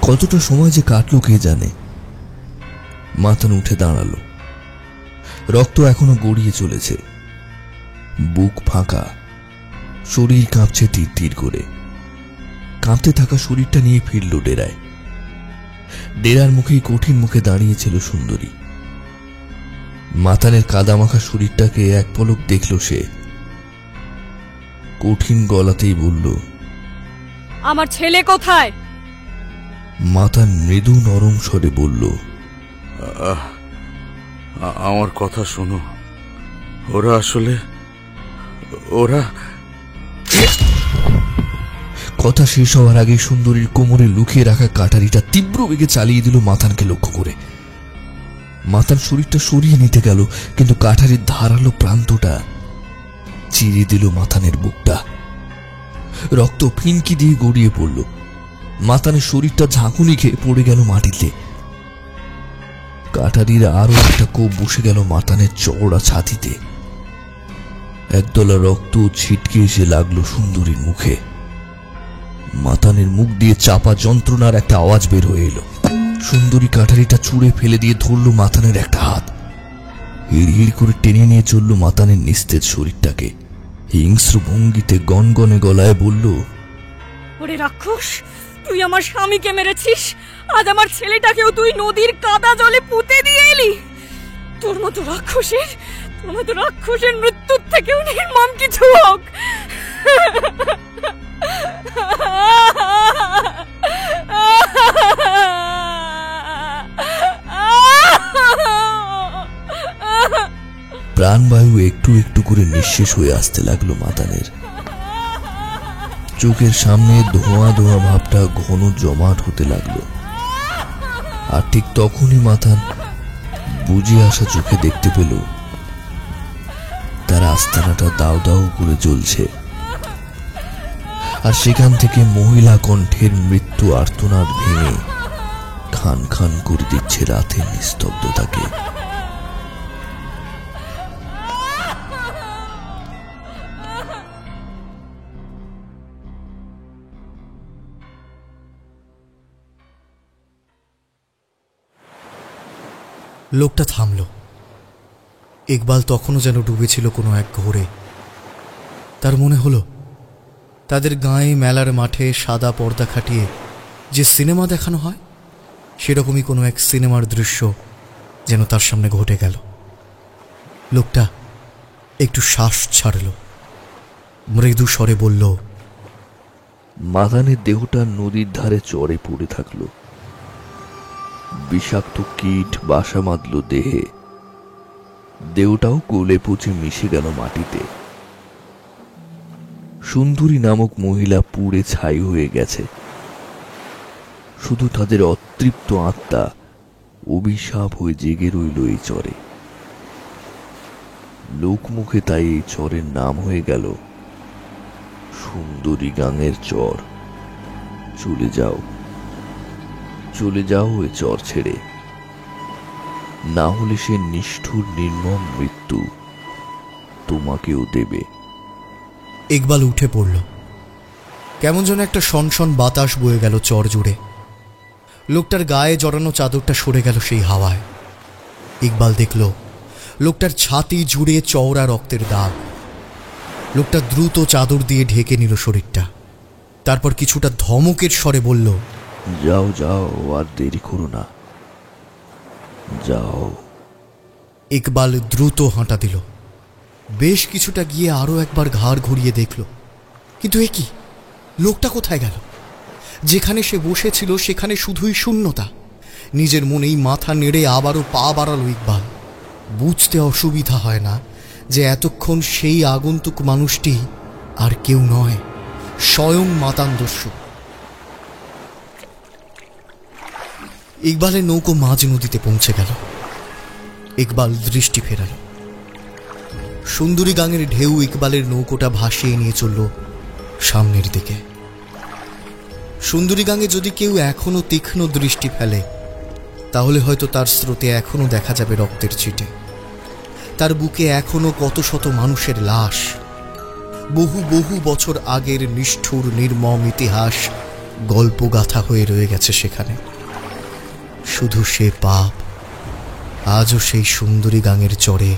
কতটা সময় যে কাটলো কে জানে। মাতান উঠে দাঁড়ালো। রক্ত এখনো গড়িয়ে চলেছে, বুক ফাঁকা, শরীর কাঁপছে তীর তীর করে। কাঁপতে থাকা শরীরটা নিয়ে ফিরল ডেরায়। ডেরার মুখেই কঠিন মুখে দাঁড়িয়েছিল সুন্দরী। মাতানের কাদামাখা শরীরটাকে এক পলক দেখল সে। কঠিন গলাতেই বলল, আমার ছেলে কোথায়? মাতান মৃদু নরম স্বরে বলল, আমার কথা শোনো, ওরা আসলে ওরা। কথা শেষ হওয়ার আগে সুন্দরীর কোমরে লুকিয়ে রাখা কাটারিটা তীব্র বেগে চালিয়ে দিল মাতানকে লক্ষ্য করে। মাতান শরীরটা সরিয়ে নিতে গেল, কিন্তু কাঠারির ধারালো প্রান্তটা চিরে দিল মাতানের বুকটা। রক্ত ফিনকি দিয়ে গড়িয়ে পড়ল। মাতানের শরীরটা ঝাঁকুনি খেয়ে পড়ে গেল মাটিতে। কাটারির আরো একটা কোপ বসে গেল মাতানের চওড়া ছাতিতে। একদলা রক্ত ছিটকে এসে লাগলো সুন্দরীর মুখে। মাতানের মুখ দিয়ে চাপা যন্ত্রণার একটা আওয়াজ বের হয়ে এলো। সুন্দরী কাটারিটা ছুঁড়ে ফেলে দিয়ে ধরল মাতানের একটা হাত। হিড়হিড় করে টেনে নিয়ে চলল মাতানের নিস্তেজ শরীরটাকে। হিংস্র ভঙ্গিতে গনগনে গলায় বলল, ওরে রাক্ষস, তুই আমার স্বামীকে মেরেছিস, আজ আমার ছেলেটাকেও তুই নদীর কাদা জলে পুঁতে দিয়ে এলি। তোর মতো রাক্ষসের মৃত্যুর থেকেও নির্মম কিছু হোক। প্রাণবায়ু একটু একটু করে নিঃশেষ হয়ে আসতে লাগলো মাতানের। চোখের সামনে ধোঁয়া ধোঁয়া ভাবটা ঘন জমাট হতে লাগলো। আর ঠিক তখনই মাতান বুঝে আসা চোখে দেখতে পেল তার আস্তানাটা দাও দাও করে জ্বলছে, আর সেখান থেকে মহিলা কণ্ঠের মৃত্যু আর্তনাদ ভেঙে খান খান করে দিচ্ছে রাতের নিস্তব্ধতাকে। লোকটা থামল। ইকবাল তখনও যেন ডুবেছিল কোনো এক ঘোরে। তার মনে হলো তাদের গাঁয়ে মেলার মাঠে সাদা পর্দা খাটিয়ে যে সিনেমা দেখানো হয় সেরকমই কোনো এক সিনেমার দৃশ্য যেন তার সামনে ঘটে গেল। লোকটা একটু শ্বাস ছাড়ল, মৃদু স্বরে বলল, মাদানের দেহটা নদীর ধারে চরে পড়ে থাকলো। বিষাক্ত কীট বাসা বাঁধল দেহে, দেহটাও গলে পচে মিশে গেল মাটিতে। সুন্দরী নামক মহিলা পুড়ে ছাই হয়ে গেছে, শুধু তাদের অতৃপ্ত আত্মা অভিশাপ হয়ে জেগে রইল এই চরে। লোকমুখে তাই এই চরের নাম হয়ে গেল সুন্দরী গাঙের চর। চলে যাও, চলে যাও ওই চর ছেড়ে, না হলে সে নিষ্ঠুর নির্মম মৃত্যু তোমাকেও দেবে। ইকবাল উঠে পড়ল। কেমন যেন একটা সনসন বাতাস বয়ে গেল চর জুড়ে। লোকটার গায়ে জড়ানো চাদরটা সরে গেল সেই হাওয়ায়। ইকবাল দেখল লোকটার ছাতি জুড়ে চওড়া রক্তের দাগ। লোকটা দ্রুত চাদর দিয়ে ঢেকে নিল শরীরটা। তারপর কিছুটা ধমকের স্বরে বলল, যাও যাও, আর দেরি করো না, যাও। ইকবাল দ্রুত হাঁটা দিল। বেশ কিছুটা গিয়ে আরো একবার ঘাড় ঘুরিয়ে দেখল, কিন্তু এ কি, লোকটা কোথায় গেল? যেখানে সে বসেছিল সেখানে শুধুই শূন্যতা। নিজের মনেই মাথা নেড়ে আবারও পা বাড়ালো ইকবাল। বুঝতে অসুবিধা হয় না যে এতক্ষণ সেই আগন্তুক মানুষটি আর কেউ নয়, স্বয়ং মাতান দস্যু। ইকবালের নৌকো মাঝ নদীতে পৌঁছে গেল। ইকবাল দৃষ্টি ফেরাল। সুন্দরী গাঙের ঢেউ ইকবালের নৌকোটা ভাসিয়ে নিয়ে চলল সামনের দিকে। সুন্দরী গাঙে যদি কেউ এখনো তীক্ষ্ণ দৃষ্টি ফেলে তাহলে হয়তো তার স্রোতে এখনো দেখা যাবে রক্তের ছিটে। তার বুকে এখনো কত শত মানুষের লাশ। বহু বহু বছর আগের নিষ্ঠুর নির্মম ইতিহাস গল্পগাথা হয়ে রয়ে গেছে সেখানে। শুধু সে পাপ আজও সেই সুন্দরী গাঙের চরে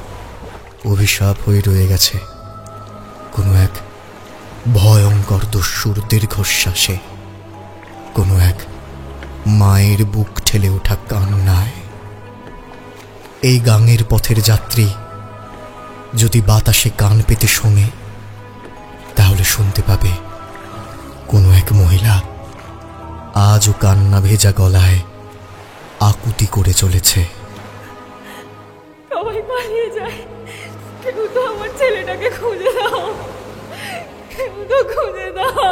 অভিশাপ হয়ে রয়ে গেছে কোনো এক ভয়ঙ্কর দস্যুর দীর্ঘশ্বাসে, কোনো এক মায়ের বুক ঠেলে ওঠা কান্নায়। এই গাঙের পথের যাত্রী যদি বাতাসে কান পেতে শোনে তাহলে শুনতে পাবে কোনো এক মহিলা আজও কান্না ভেজা গলায় আকুতি করে চলেছে। সবাই পালিয়ে যায়, কেউ তো আমার ছেলেটাকে খুঁজে দাও, কেউ তো খুঁজে দাও।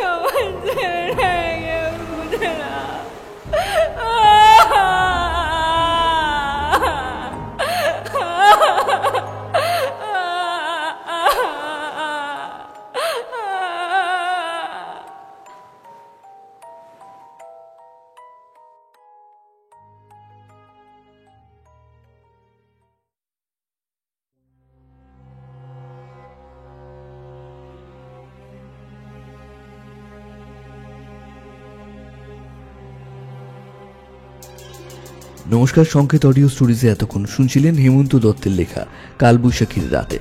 আমার ছেলেটাকে খুঁজে দাও। নমস্কার, সংকেত অডিও স্টোরিজে এতক্ষণ শুনছিলেন হেমন্ত দত্তের লেখা কালবৈশাখীর রাতে।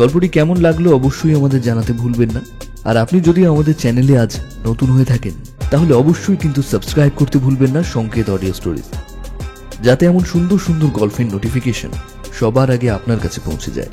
গল্পটি কেমন লাগলো অবশ্যই আমাদের জানাতে ভুলবেন না। আর আপনি যদি আমাদের চ্যানেলে আজ নতুন হয়ে থাকেন তাহলে অবশ্যই কিন্তু সাবস্ক্রাইব করতে ভুলবেন না সংকেত অডিও স্টোরিজ, যাতে এমন সুন্দর সুন্দর গল্পের নোটিফিকেশন সবার আগে আপনার কাছে পৌঁছে যায়।